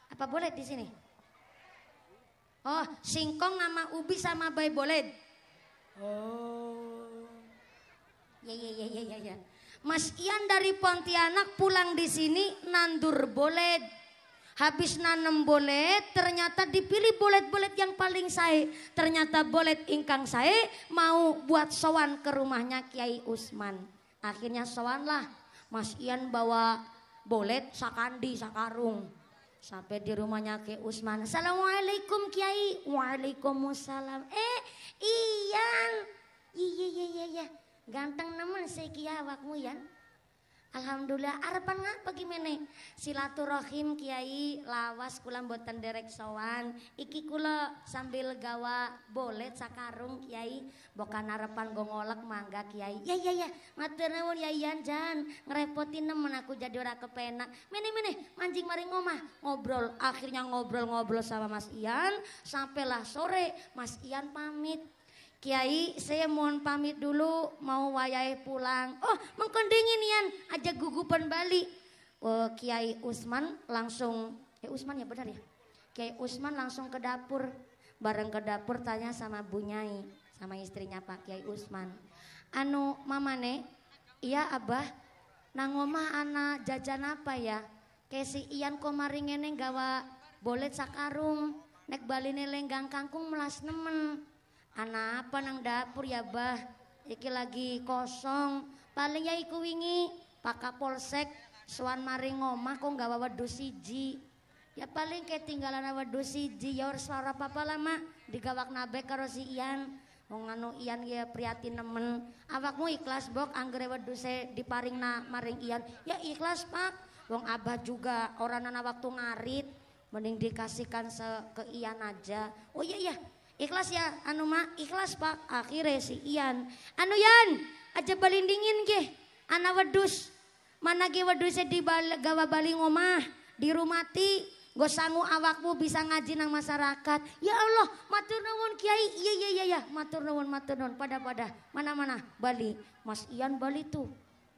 Apa boled di sini? Oh, singkong sama ubi sama bay boled. Oh. Ya. Mas Ian dari Pontianak pulang di sini nandur boled. Habis nanem boled, ternyata dipilih boled-boled yang paling sae. Ternyata boled ingkang sae mau buat sowan ke rumahnya Kiai Usman. Akhirnya sowanlah Mas Ian bawa boled sakandi sakarung. Sampai di rumahnya Kiai Usman. Assalamualaikum Kiai. Waalaikumsalam. Ian. Iya. Ganteng nemen si Kiai awakmu Ian. Alhamdulillah arepan ngapa gimana? Silaturahim Kiai lawas kula mboten derek sowan. Iki kula sambil gawa bolet sakarung Kiai. Bokan arepan go ngolek mangga Kiai. Ya. Matur nuwun ya Iyan jan. Ngerepotin nemen aku jadi ora kepenak. Mene manjing mari ngomah ngobrol. Akhirnya ngobrol sama Mas Iyan. Sampailah sore Mas Iyan pamit. Kiai, saya mohon pamit dulu, mau wayahe pulang. Oh, mengkondingin Ian, ajak gugupan Bali. Oh, Kiai Usman langsung, Usman ya benar ya? Kiai Usman langsung ke dapur. Bareng ke dapur tanya sama Bu Nyai, sama istrinya Pak Kiai Usman. Anu, mama nek, iya abah, nang omah ana jajan apa ya? Kayak si Ian komaring ngene gawa bolet sakarung, nek baline lenggang kangkung melas nemen. Ana apa nang dapur ya bah? Iki lagi kosong. Paling ya iku wingi Pak Kapolsek sowan maring omah kok gawa wedhus siji. Ya paling ketinggalan wedhus siji ya ora suara apa lama digawak nabe karo si Ian. Wong anu Ian ya prihatin nemen. Awakmu ikhlas bok anggere wedhuse diparingna maring Ian. Ya ikhlas Pak. Wong Abah juga orang nana waktu ngarit mending dikasihkan ke Ian aja. Oh iya. Ikhlas ya, anu mah ikhlas Pak. Akhirnya si Ian, anu Yan, aja balindingin ge, ana wedus, mana ge wedusnya di gawa bali ngomah, di rumati, gue sanggup awakmu bisa ngaji nang masyarakat. Ya Allah, matur nuwun Kiai, iya, matur nuwun, pada mana Bali, Mas Ian Bali tuh,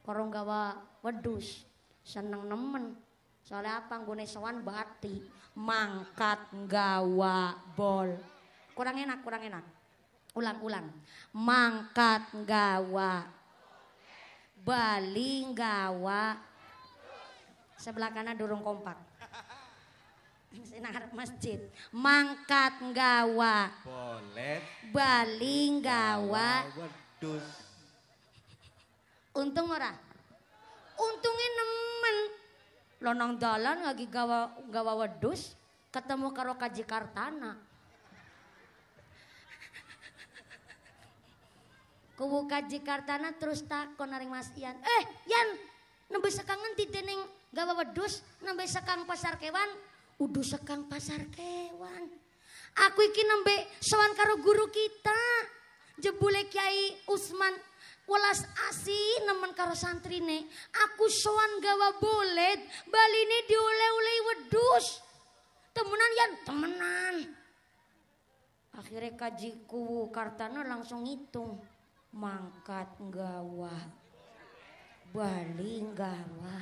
korong gawa wedus, seneng nemen, soalnya apa gue sowan bati, mangkat gawa bol. Kurang enak. Ulang. Mangkat gawa. Bali gawa. Sebelah kanan durung kompak. Sinar masjid. Mangkat gawa.
Bolet.
Bali gawa.
Wedus.
Untung ora? Untungnya nemen. Lonong dalan lagi gawa wedus. Ketemu karo Kaji Kartana. Kuwu Kaji Kartana terus takon naring Mas Ian. Yan, nembe sekang ngendi dening gawa wedhus, nembe sekang pasar kewan, udu sekang pasar kewan. Aku iki nembe sowan karo guru kita. Jebule Kiai Usman welas asih nemen karo santrine. Aku sowan gawa bolet, baline dioleh-olehi wedhus. Temenan Yan, temenan. Akhirnya Kaji Kuwu Kartana langsung ngitung. Mangkat gawa, Bali gawa.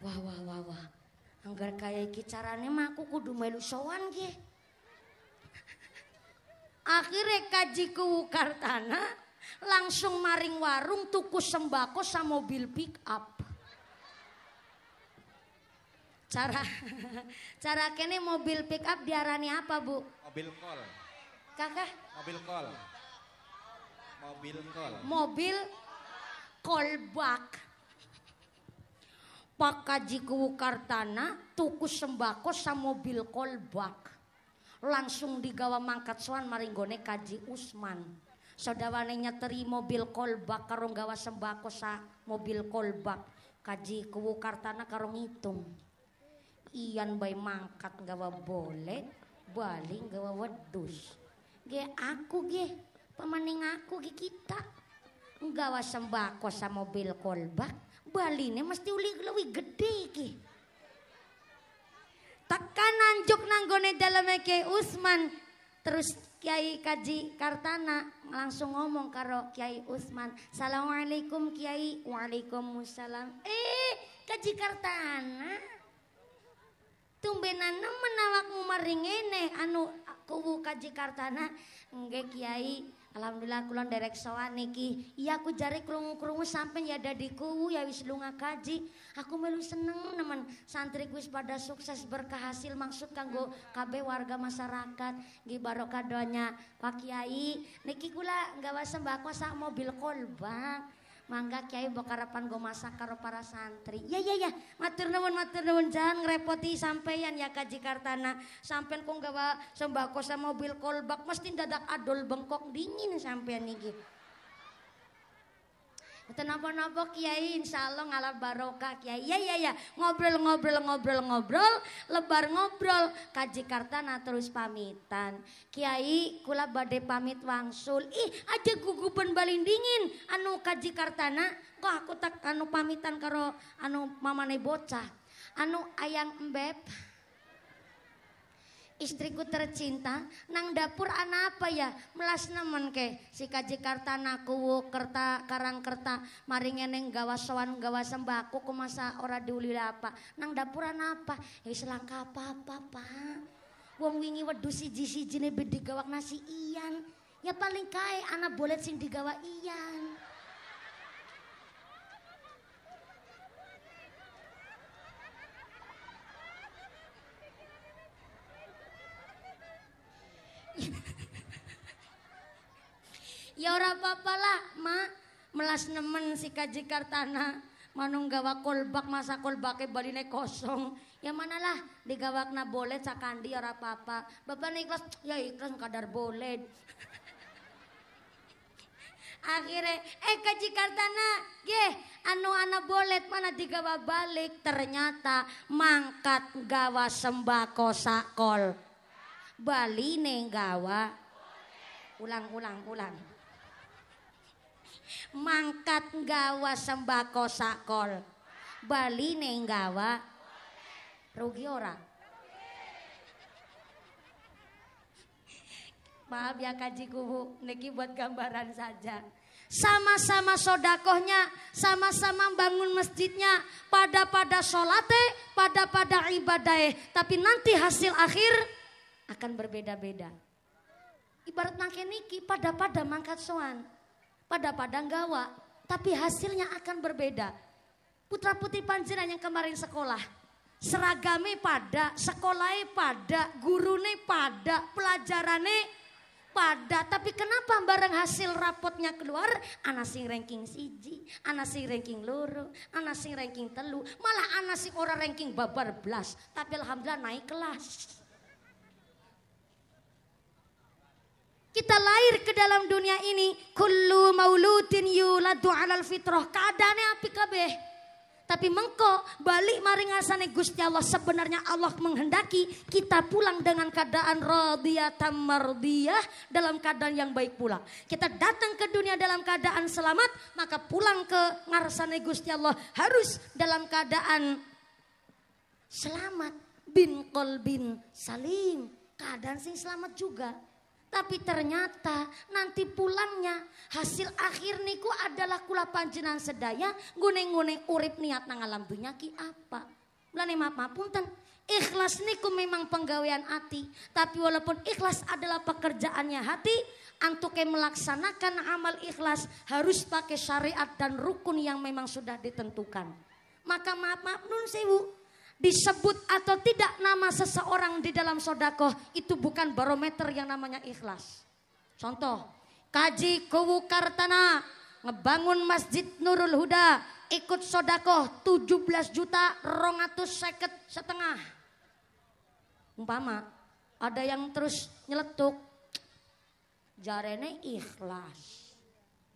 Wah. Anggar kaya iki carane mah aku kudu melu sowan ge. Akhirnya Kaji Kuwu Kartana langsung maring warung tuku sembako sama mobil pick up. Cara kene mobil pick up diarani apa, Bu?
Mobil kol.
Kakak? Mobil kolbak. Pak Kaji Kuwu Kartana tuku sembako sama mobil kolbak. Langsung digawa mangkat sowan maringgone Kaji Usman. Saudawane nyeteri mobil kolbak karo gawa sembako sa mobil kolbak. Kaji Kuwu Kartana karo ngitung. Iyan bae mangkat gawa bolet, Bali gawa wedhus. Ge aku pemaning aku kita nggawa sembako sa mobil kolbak, baline mesti uli gede ge. Tekan anjuk nanggone daleme Kiai Usman, terus Kiai Kaji Kartana langsung ngomong karo Kiai Usman, "Assalamualaikum Kiai." "Waalaikumsalam." Kaji Kartana, tumbenan nemen awakmu maring ngene anu Kuwu Kaji Kartana. "Nggih Kiai, alhamdulillah kula nderek sowan niki." "Iya aku jare krungu-krungu sampean ya dadi kuwu ya wis lunga kaji. Aku melu seneng nemen santri wis pada sukses berkah hasil maksud kanggo kabeh warga masyarakat. Nggih barokah doanya Pak Kiai. Niki kula nggawa sembako sak mobil kolbak. Mangga Kiai bokarapan go masak karo para santri." Ya. Matur nuwun jangan ngrepoti sampeyan ya Kaji Kartana. Sampeyan kok gawa sembako sama mobil kolbak mesti dadak adol bengkok dingin sampeyan niki. Atau napa-napa Kiai, insya Allah ngalah barokah Kiai. Ya. Ngobrol, lebar ngobrol. Kaji Kartana terus pamitan. Kiai, kula badhe pamit wangsul. Aja gugupan balin dingin. Anu Kaji Kartana, kok aku tak anu pamitan karo anu mamane bocah. Anu ayang embeb. Istriku tercinta, nang dapur anak apa ya? Melas nemen ke si Kaji Kartana kuwu kerta karang kerta maringeneng gawa sowan gawa sembako kumasa ora diuli apa. Nang dapur anak apa? Ya selangka apa-apa, Pak. Wong wingi wedhus siji-sijine bedi gawak nasi iyan. Ya paling kae anak bolet sing digawa iyan. Ya ora apa-apa lah, Mak. Melas nemen si Kaji Kartana. Manung gawa kolbak masa kolbake baline kosong. Ya manalah digawakna bolet sakandi ora apa-apa. Bapak ikhlas, ya ikhlas kadar bolet. Akhirnya Kaji Kartana, anu ana bolet mana digawa balik. Ternyata mangkat gawa sembako sakol. Baline gawa. Ulang. Mangkat gawa sembako sakol. Baline gawa. Rugi ora? Maaf ya Kaji Kubu, niki buat gambaran saja. Sama-sama sodakohnya, sama-sama bangun masjidnya, pada sholatnya, pada ibadahnya. Tapi nanti hasil akhir akan berbeda-beda. Ibarat nake niki pada mangkat soan, pada gawa, tapi hasilnya akan berbeda. Putra putri panjenengan yang kemarin sekolah, seragame pada, sekolahnya pada, gurune pada, pelajarannya pada, tapi kenapa bareng hasil rapotnya keluar ana sing ranking 1, ana sing ranking 2, ana sing ranking 3, malah ana sing ora ranking babar blas, tapi alhamdulillah naik kelas. Kita lahir ke dalam dunia ini, kullu mauludin yuladu alal fitrah, keadaannya apik kabeh. Tapi mengko balik maring ngasane Gusti Allah, sebenarnya Allah menghendaki kita pulang dengan keadaan radiyatan mardiyah, dalam keadaan yang baik pula. Kita datang ke dunia dalam keadaan selamat, maka pulang ke ngarsane Gusti Allah harus dalam keadaan selamat, bin qalbin salim, keadaan sing selamat juga. Tapi ternyata nanti pulangnya hasil akhir niku adalah kula panjenengan sedaya ngune-ngune urip niat nang alam dunya ki apa. Mulane maaf punten, ikhlas niku memang penggawean hati, tapi walaupun ikhlas adalah pekerjaannya hati, antuke melaksanakan amal ikhlas harus pakai syariat dan rukun yang memang sudah ditentukan. Maka maaf nun sewu, disebut atau tidak nama seseorang di dalam sodakoh itu bukan barometer yang namanya ikhlas. Contoh, Kaji Kuwu Kartana ngebangun Masjid Nurul Huda, ikut sodakoh 17.250.000 umpama ada yang terus nyeletuk, jarene ikhlas.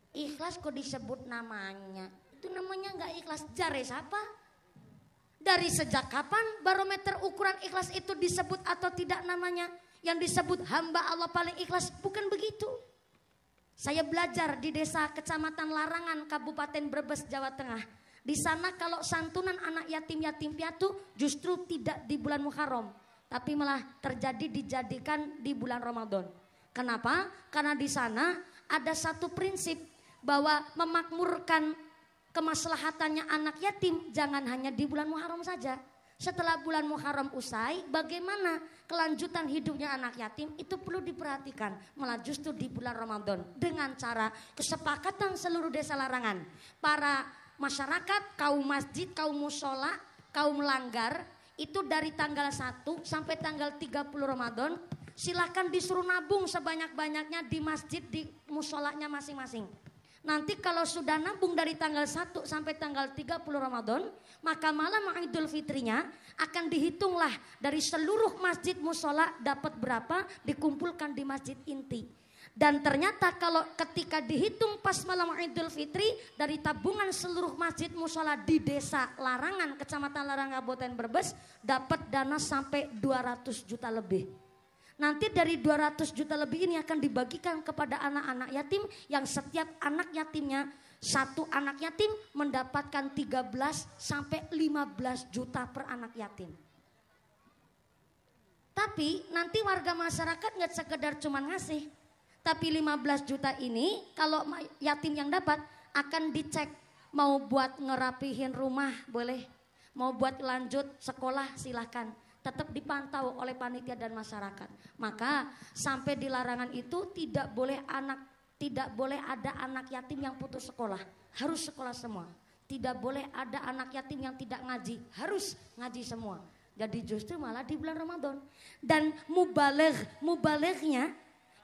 Ikhlas kok disebut namanya? Itu namanya nggak ikhlas. Jare siapa? Dari sejak kapan barometer ukuran ikhlas itu disebut atau tidak namanya? Yang disebut hamba Allah paling ikhlas, bukan begitu. Saya belajar di desa Kecamatan Larangan, Kabupaten Brebes, Jawa Tengah. Di sana kalau santunan anak yatim piatu justru tidak di bulan Muharram, tapi malah dijadikan di bulan Ramadan. Kenapa? Karena di sana ada satu prinsip bahwa memakmurkan kemaslahatannya anak yatim jangan hanya di bulan Muharram saja. Setelah bulan Muharram usai, bagaimana kelanjutan hidupnya anak yatim itu perlu diperhatikan. Malah justru di bulan Ramadan dengan cara kesepakatan seluruh desa Larangan, para masyarakat, kaum masjid, kaum musola, kaum langgar, itu dari tanggal 1 sampai tanggal 30 Ramadan silakan disuruh nabung sebanyak-banyaknya di masjid, di musolanya masing-masing. Nanti kalau sudah nabung dari tanggal 1 sampai tanggal 30 Ramadan, maka malam Idul Fitrinya akan dihitunglah dari seluruh masjid musola dapat berapa, dikumpulkan di masjid inti. Dan ternyata kalau ketika dihitung pas malam Idul Fitri dari tabungan seluruh masjid musola di desa Larangan, Kecamatan Larangan, Kabupaten Brebes, dapat dana sampai 200 juta lebih. Nanti dari 200 juta lebih ini akan dibagikan kepada anak-anak yatim yang setiap anak yatimnya, satu anak yatim mendapatkan 13 sampai 15 juta per anak yatim. Tapi nanti warga masyarakat nggak sekedar cuma ngasih. Tapi 15 juta ini kalau yatim yang dapat akan dicek mau buat ngerapihin rumah boleh. Mau buat lanjut sekolah silahkan. Tetap dipantau oleh panitia dan masyarakat. Maka sampai di larangan itu tidak boleh ada anak yatim yang putus sekolah. Harus sekolah semua. Tidak boleh ada anak yatim yang tidak ngaji. Harus ngaji semua. Jadi justru malah di bulan Ramadan. Dan mubalighnya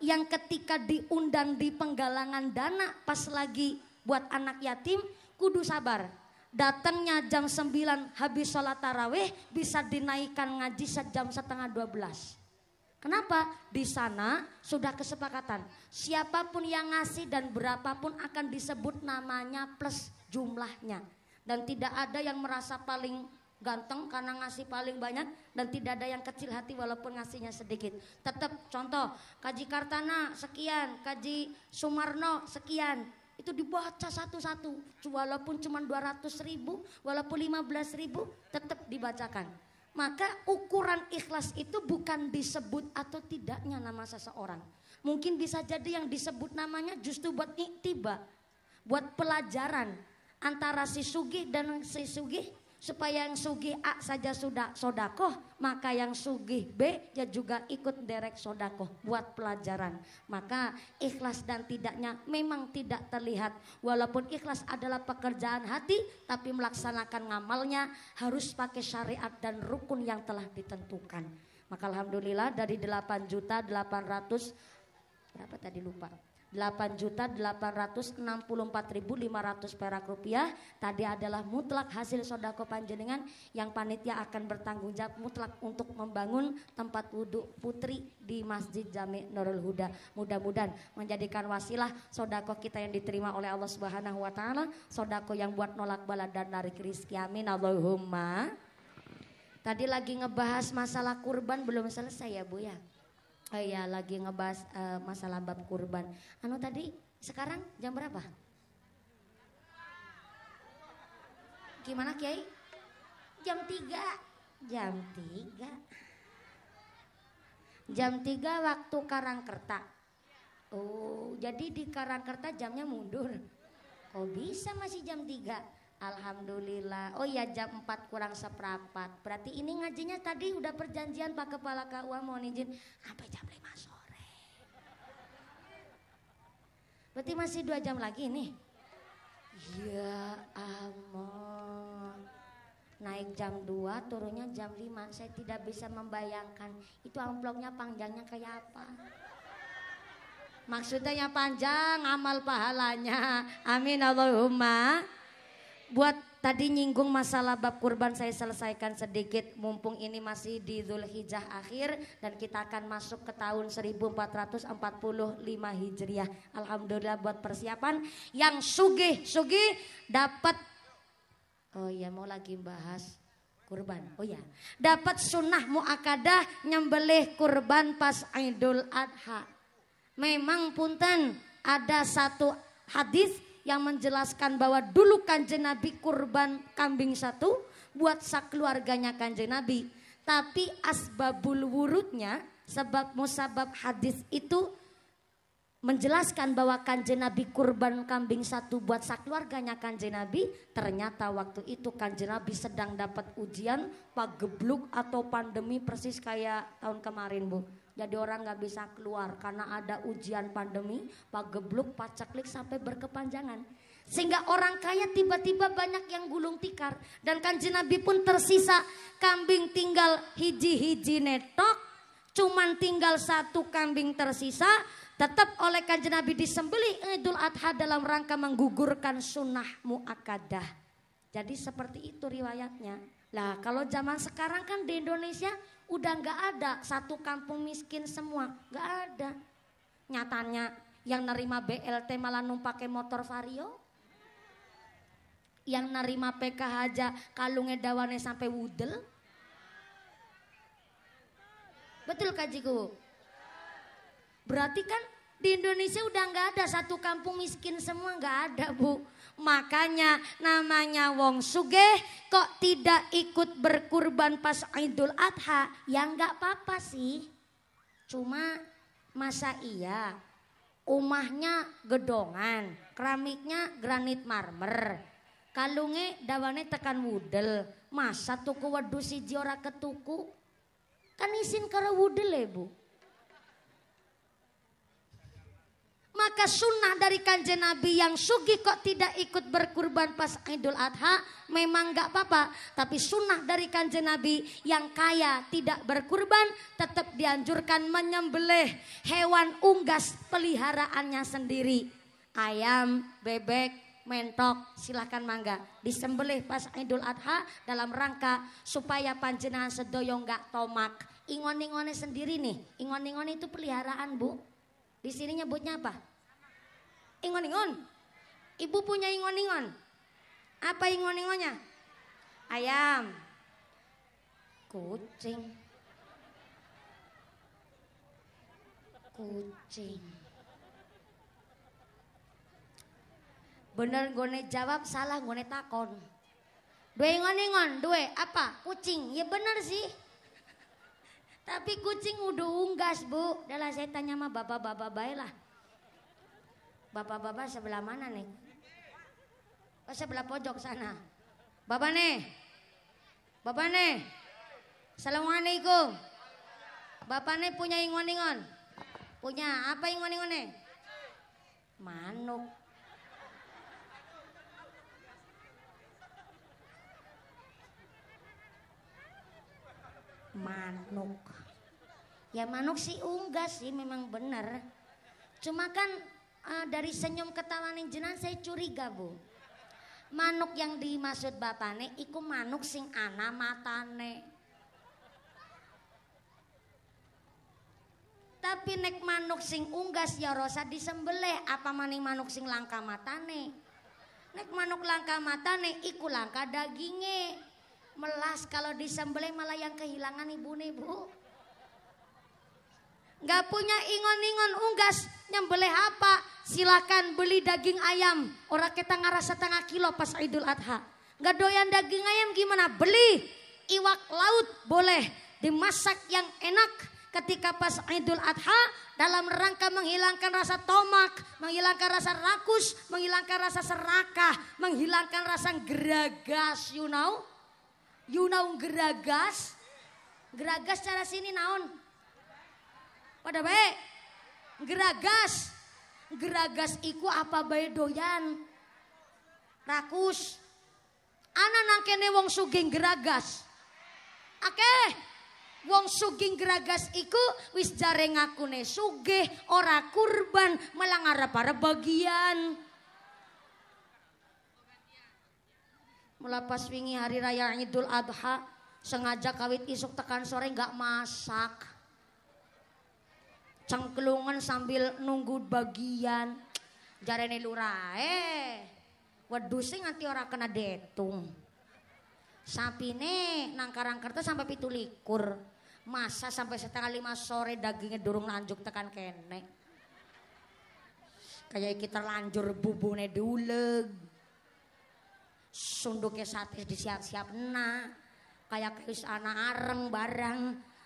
yang ketika diundang di penggalangan dana pas lagi buat anak yatim kudu sabar. Datangnya jam 9 habis sholat tarawih bisa dinaikkan ngaji sejam setengah 12. Kenapa? Di sana sudah kesepakatan. Siapapun yang ngasih dan berapapun akan disebut namanya plus jumlahnya. Dan tidak ada yang merasa paling ganteng karena ngasih paling banyak dan tidak ada yang kecil hati walaupun ngasihnya sedikit. Tetap contoh Kaji Kartana sekian, Kaji Sumarno sekian. Itu dibaca satu-satu walaupun cuma 200 ribu, walaupun 15 ribu tetap dibacakan. Maka ukuran ikhlas itu bukan disebut atau tidaknya nama seseorang. Mungkin bisa jadi yang disebut namanya justru buat iktiba, buat pelajaran antara si sugih dan si sugih. Supaya yang sugih A saja sudah sodakoh, maka yang sugih B ya juga ikut derek sodakoh buat pelajaran. Maka ikhlas dan tidaknya memang tidak terlihat. Walaupun ikhlas adalah pekerjaan hati, tapi melaksanakan ngamalnya harus pakai syariat dan rukun yang telah ditentukan. Maka alhamdulillah dari 8.800 berapa tadi lupa. 8.864.500 perak rupiah tadi adalah mutlak hasil sodako panjenengan yang panitia akan bertanggung jawab mutlak untuk membangun tempat wudhu putri di Masjid Jami Nurul Huda. Mudah-mudahan menjadikan wasilah sodako kita yang diterima oleh Allah Subhanahu Wa Taala, sodako yang buat nolak bala dan narik rizki. Amin Allahumma. Tadi lagi ngebahas masalah kurban belum selesai ya Bu ya. Oh iya lagi ngebahas masalah bab kurban. Anu tadi sekarang jam berapa? Gimana Kiai? Jam 3. Jam 3. Jam 3 waktu Karangkerta. Oh jadi di Karangkerta jamnya mundur. Kok bisa masih jam 3? Alhamdulillah. Oh iya jam 4 kurang seperempat. Berarti ini ngajinya tadi udah perjanjian Pak Kepala KUA mohon izin sampai jam 5 sore. Berarti masih 2 jam lagi nih. Ya ampun. Naik jam 2 turunnya jam 5. Saya tidak bisa membayangkan itu amplopnya panjangnya kayak apa. Maksudnya panjang amal pahalanya. Amin Allahumma. Buat tadi nyinggung masalah bab kurban saya selesaikan sedikit mumpung ini masih di Dzulhijjah akhir dan kita akan masuk ke tahun 1445 Hijriah. Alhamdulillah buat persiapan yang sugih dapat. Oh iya mau lagi bahas kurban. Oh ya, dapat sunnah muakkadah nyembelih kurban pas Idul Adha. Memang punten ada satu hadis yang menjelaskan bahwa dulu Kanjeng Nabi kurban kambing 1 buat sakeluarganya Kanjeng Nabi. Tapi asbabul wurudnya, sebab musabab hadis itu menjelaskan bahwa Kanjeng Nabi kurban kambing 1 buat sakeluarganya Kanjeng Nabi. Ternyata waktu itu Kanjeng Nabi sedang dapat ujian pagebluk atau pandemi persis kayak tahun kemarin Bu. Jadi orang gak bisa keluar karena ada ujian pandemi, pagebluk, paceklik sampai berkepanjangan. Sehingga orang kaya tiba-tiba banyak yang gulung tikar. Dan Kanjeng Nabi pun tersisa kambing tinggal hiji-hiji netok. Cuman tinggal 1 kambing tersisa. Tetap oleh Kanjeng Nabi disembelih Idul Adha dalam rangka menggugurkan sunnah muakkadah. Jadi seperti itu riwayatnya. Lah kalau zaman sekarang kan di Indonesia udah gak ada 1 kampung miskin semua, gak ada. Nyatanya yang nerima BLT malah numpake motor Vario. Yang nerima PKH aja kalungnya dawane sampai wudel. Betul kajiku? Berarti kan di Indonesia udah nggak ada satu kampung miskin semua, nggak ada Bu. Makanya namanya wong sugih kok tidak ikut berkurban pas Idul Adha, ya nggak apa-apa sih. Cuma masa iya umahnya gedongan, keramiknya granit marmer, kalungnya dawane tekan wudel, masa tuku wedhus siji ora ketuku? Kan isin karo wudel ya Bu. Maka sunnah dari kanjeng Nabi yang sugih kok tidak ikut berkurban pas Idul Adha memang gak apa-apa. Tapi sunnah dari kanjeng Nabi yang kaya tidak berkurban tetap dianjurkan menyembelih hewan unggas peliharaannya sendiri. Ayam, bebek, mentok silahkan mangga. Disembelih pas Idul Adha dalam rangka supaya panjenengan sedoyo gak tomak. Ingon-ingonnya sendiri nih. Ingon-ingon itu peliharaan Bu. Di sini nyebutnya apa? Ingon-ingon. Ibu punya ingon-ingon. Apa ingon-ingonnya? Ayam. Kucing. Kucing. Bener gone jawab, salah gone takon. Dua ingon-ingon, dua apa? Kucing. Ya bener sih. Tapi kucing udah unggas Bu. Dah lah saya tanya sama bapak-bapak baiklah. Bapak-bapak sebelah mana nih? Oh sebelah pojok sana. Bapak nih. Bapak nih. Assalamualaikum. Bapak nih punya ingon-ingon? Punya. Apa ingon-ingonnya? Manuk. Manuk. Ya manuk sih unggas sih memang bener. Cuma kan dari senyum ketawa ning jenengan saya curiga Bu. Manuk yang dimaksud bapane iku manuk sing ana matane. Tapi nek manuk sing unggas ya rasa disembelih, apa maning manuk sing langka matane. Nek manuk langka matane iku langka daginge. Melas kalau disembelih malah yang kehilangan ibune Bu. Gak punya ingon-ingon unggas nyembelih apa? Silakan beli daging ayam. Orang kita ngaras setengah kilo pas Idul Adha. Gak doyan daging ayam gimana? Beli iwak laut boleh dimasak yang enak ketika pas Idul Adha dalam rangka menghilangkan rasa tomak, menghilangkan rasa rakus, menghilangkan rasa serakah, menghilangkan rasa geragas, you know geragas? Geragas cara sini naon? Pada baik. Geragas. Geragas iku apa bae doyan. Rakus. Ana nangkene wong sugih geragas. Akeh. Wong sugih geragas iku wis jare ngakune sugih ora kurban malah ngarep-arep bagian. Mula pas wingi hari raya Idul Adha sengaja kawit isuk tekan sore nggak masak. Cangkelungan sambil nunggu bagian. Jarene lurae. Wedhuse nganti ora kena detung. Sapine nang Karangkerta sampai 17. Masa sampai 4:30 sore dagingnya durung lanjut tekan kene. Kayak kita lanjur bubune diuleg. Sunduknya sate disiap-siap kayak wis ana areng barang.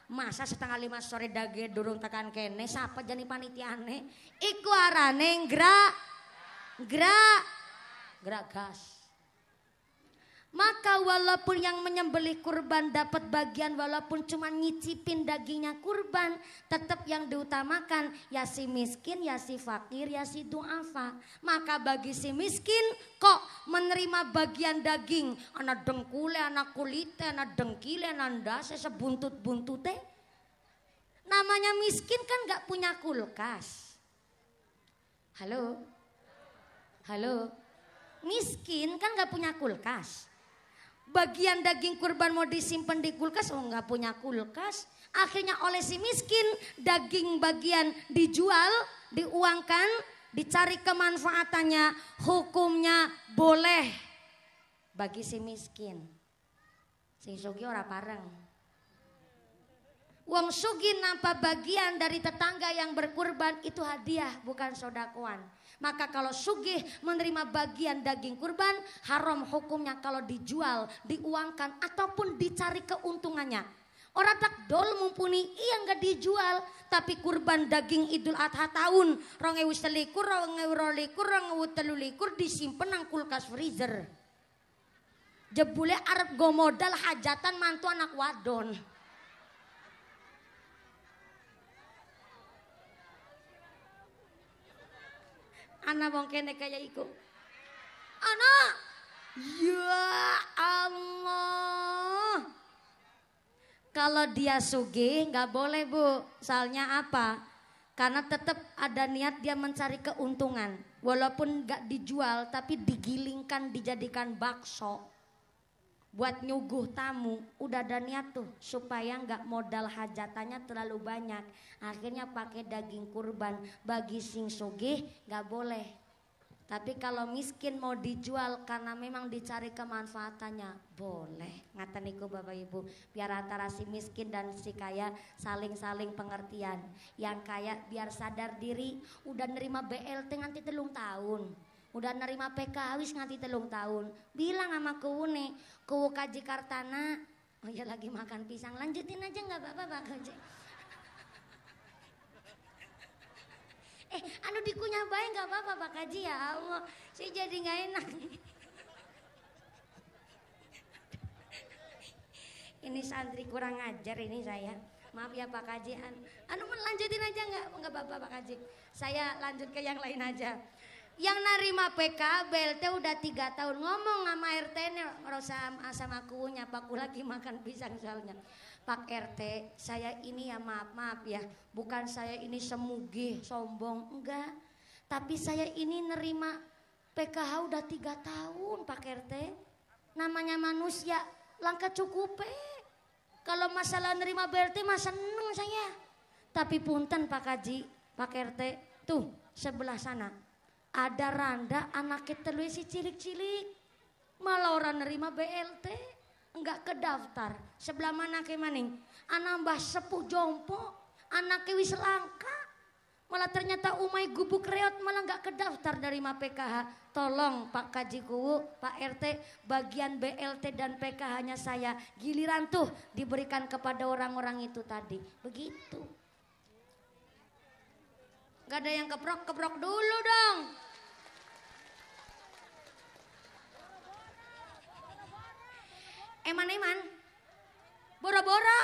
Masa 4:30 sore daging durung tekan kene, sapa jani panitiane? Iku arane geragas. Maka walaupun yang menyembelih kurban dapat bagian walaupun cuma nyicipin dagingnya kurban, tetap yang diutamakan ya si miskin, ya si fakir, ya si duafa. Maka bagi si miskin kok menerima bagian daging, ana dengkule, ana kulite, ana dengkile, ana ndase sebuntut-buntute. Namanya miskin kan gak punya kulkas. Halo? Miskin kan gak punya kulkas. Bagian daging kurban mau disimpan di kulkas, oh nggak punya kulkas. Akhirnya oleh si miskin daging bagian dijual diuangkan, dicari kemanfaatannya, hukumnya boleh bagi si miskin. Sing sugih ora pareng. Wong sugih nampa bagian dari tetangga yang berkurban itu hadiah bukan sodakoan. Maka kalau sugih menerima bagian daging kurban haram hukumnya kalau dijual, diuangkan ataupun dicari keuntungannya. Orang tak dol mumpuni iya nggak dijual, tapi kurban daging Idul Adha tahun 2021, 2022, 2023 disimpen nang kulkas freezer. Jebule arep go modal hajatan mantu anak wadon. Anak wong kene kaya iku. Anak. Ya Allah. Kalau dia sugih nggak boleh Bu. Soalnya apa? Karena tetap ada niat dia mencari keuntungan. Walaupun nggak dijual tapi digilingkan dijadikan bakso. Buat nyuguh tamu udah ada niat tuh supaya nggak modal hajatannya terlalu banyak. Akhirnya pakai daging kurban. Bagi sing sugih nggak boleh. Tapi kalau miskin mau dijual karena memang dicari kemanfaatannya boleh. Ngaten niku Bapak Ibu, biar antara si miskin dan si kaya saling-saling pengertian. Yang kaya biar sadar diri, udah nerima BLT nganti 3 tahun. Udah nerima PK wis nganti 3 tahun. Bilang sama kuwune, kuwu Kaji Kartana, oh ya lagi makan pisang, lanjutin aja nggak apa-apa Pak Kaji. Anu dikunyah bae nggak apa-apa Pak Kaji ya Allah, saya jadi nggak enak. Ini santri kurang ajar ini saya. Maaf ya Pak Kaji. Anu lanjutin aja nggak apa-apa Pak Kaji. Saya lanjut ke yang lain aja. Yang nerima PK BLT udah 3 tahun ngomong sama RT sama kuunya Pak ku lagi makan pisang soalnya. Pak RT saya ini ya maaf ya, bukan saya ini semugih sombong enggak, tapi saya ini nerima PKH udah 3 tahun Pak RT. Namanya manusia langka cukup kalau masalah nerima BLT mah seneng saya. Tapi punten Pak Kaji, Pak RT tuh sebelah sana ada randa anaknya telu si cilik-cilik, malah orang nerima BLT enggak kedaftar. Sebelah mana ke maning? Anak mbah sepuh jompo, anaknya wis langka, malah ternyata umai gubuk reot malah enggak kedaftar dari PKH. Tolong Pak Kaji Kuwu, Pak RT, bagian BLT dan PKH-nya saya giliran tuh diberikan kepada orang-orang itu tadi. Begitu. Gak ada yang keprok dulu dong. Eman boro-boro.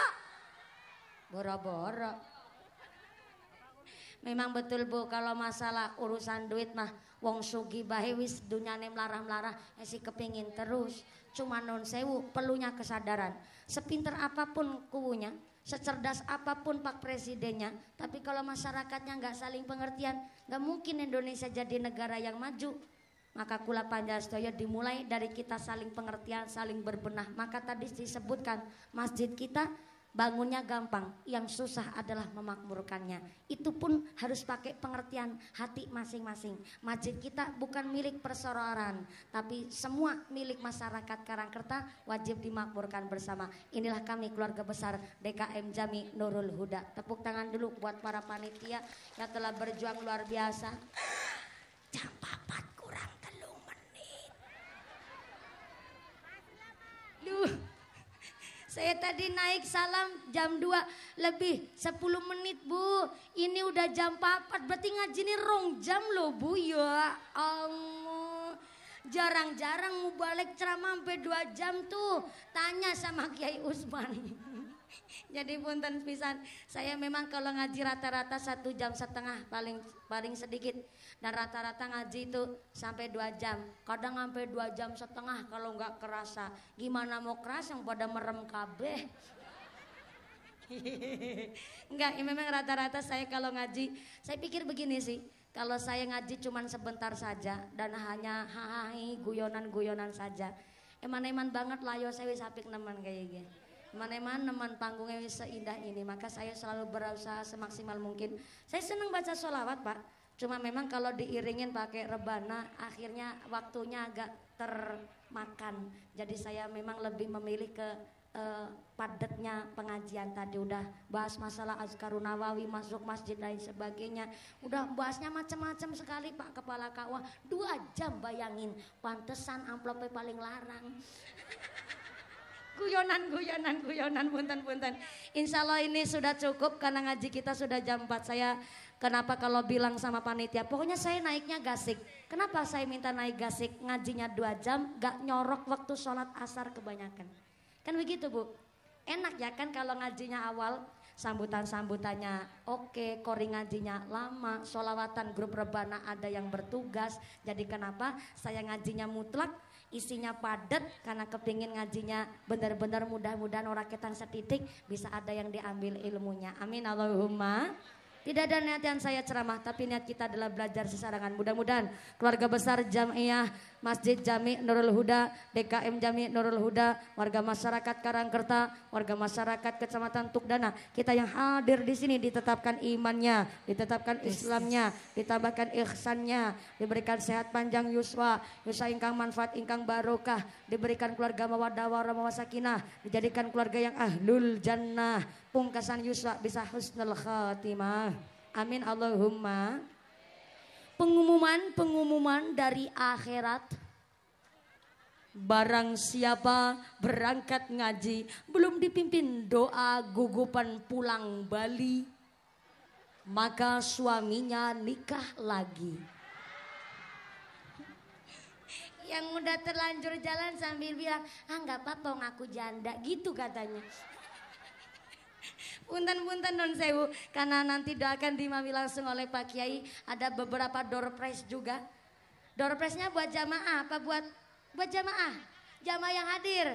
Memang betul Bu, kalau masalah urusan duit mah wong sugih bae wis dunyane mlarah-mlarah si kepingin terus. Cuma non sewu perlunya kesadaran. Sepinter apapun kuwunya, secerdas apapun Pak Presidennya, tapi kalau masyarakatnya nggak saling pengertian, nggak mungkin Indonesia jadi negara yang maju. Maka kula panjastoyo dimulai dari kita saling pengertian, saling berbenah. Maka tadi disebutkan masjid kita bangunnya gampang, yang susah adalah memakmurkannya. Itu pun harus pakai pengertian hati masing-masing. Masjid kita bukan milik perseroan, tapi semua milik masyarakat Karangkerta, wajib dimakmurkan bersama. Inilah kami keluarga besar DKM Jami Nurul Huda. Tepuk tangan dulu buat para panitia yang telah berjuang luar biasa. Jam 4 kurang 3 menit. Duh. Saya tadi naik salam jam 2 lebih 10 menit Bu. Ini udah jam 4 berarti ngaji ini 2 jam loh Bu. Ya Allah. Jarang-jarang mau balik ceramah sampai 2 jam tuh. Tanya sama Kiai Usman. Jadi punten pisan, saya memang kalau ngaji rata-rata 1,5 jam paling sedikit. Dan rata-rata ngaji itu sampai 2 jam. Kadang sampai 2,5 jam kalau nggak kerasa. Gimana mau kerasa yang pada merem kabeh. Enggak, ya memang rata-rata saya kalau ngaji, saya pikir begini sih. Kalau saya ngaji cuman sebentar saja dan hanya hahaha guyonan-guyonan saja. Eman-eman banget layo saya wis apik nemen kayak gini. Eman-eman nemen panggungnya wis seindah ini. Maka saya selalu berusaha semaksimal mungkin. Saya senang baca sholawat Pak. Cuma memang kalau diiringin pakai rebana akhirnya waktunya agak termakan. Jadi saya memang lebih memilih ke padatnya pengajian tadi. Udah bahas masalah azkarun nawawi, masuk masjid dan sebagainya. Udah bahasnya macam-macam sekali Pak Kepala KUA. 2 jam bayangin, pantesan amplopnya paling larang. Guyonan, punten. Insya Allah ini sudah cukup karena ngaji kita sudah jam 4. Saya kenapa kalau bilang sama panitia, pokoknya saya naiknya gasik. Kenapa saya minta naik gasik? Ngajinya 2 jam, gak nyorok waktu sholat asar kebanyakan. Kan begitu Bu, enak ya kan kalau ngajinya awal, sambutannya oke, kori ngajinya lama, sholawatan grup rebana ada yang bertugas. Jadi kenapa saya ngajinya mutlak, isinya padat karena kepingin ngajinya benar-benar mudah-mudahan orang ketang setitik bisa ada yang diambil ilmunya. Amin Allahumma. Tidak ada niatan saya ceramah, tapi niat kita adalah belajar sesarangan. Mudah-mudahan keluarga besar Jamiah Masjid Jami Nurul Huda, DKM Jami Nurul Huda, warga masyarakat Karangkerta, warga masyarakat Kecamatan Tukdana, kita yang hadir di sini ditetapkan imannya, ditetapkan Islamnya, ditambahkan ihsannya, diberikan sehat panjang yuswa ingkang manfaat ingkang barokah, diberikan keluarga mawaddah warahmah wasakinah, dijadikan keluarga yang ahlul jannah, pungkasan yuswa bisa husnul khatimah. Amin Allahumma. Pengumuman dari akhirat. Barang siapa berangkat ngaji belum dipimpin doa gugupan pulang Bali, maka suaminya nikah lagi. Yang udah terlanjur jalan sambil bilang, nggak apa-apa ngaku janda gitu katanya. Punten non sewu, karena nanti doakan dimami langsung oleh Pak Kiai. Ada beberapa door prize juga. Door prize-nya buat jamaah apa buat jamaah? Jamaah yang hadir.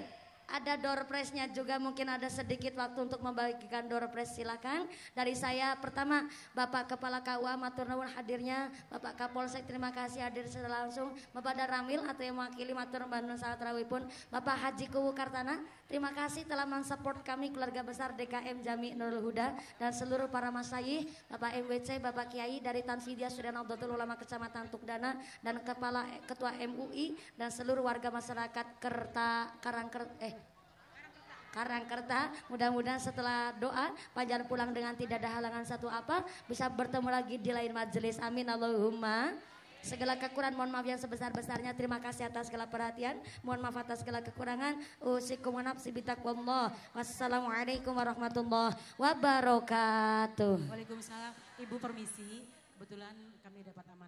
Ada door prize-nya juga, mungkin ada sedikit waktu untuk membagikan door prize, silakan. Dari saya pertama Bapak Kepala KUA matur nuwun hadirnya, Bapak Kapolsek terima kasih hadir secara langsung, Bapak Daramil atau yang mewakili matur nuwun salat rawuhipun, Bapak Haji Kuwu Kartana terima kasih telah mensupport kami keluarga besar DKM Jami Nurul Huda dan seluruh para masyayikh, Bapak MWC, Bapak Kiai dari Tanfidia Surya Nahdlatul Ulama Kecamatan Tukdana dan Ketua MUI dan seluruh warga masyarakat Karangkerta. Mudah-mudahan setelah doa panjang pulang dengan tidak ada halangan satu apa, bisa bertemu lagi di lain majelis. Amin Allahumma. Segala kekurangan mohon maaf yang sebesar-besarnya. Terima kasih atas segala perhatian. Mohon maaf atas segala kekurangan. Usikum wa nafsi bitaqwallah. Wassalamualaikum warahmatullahi wabarakatuh.
Waalaikumsalam. Ibu permisi, kebetulan kami dapat amanah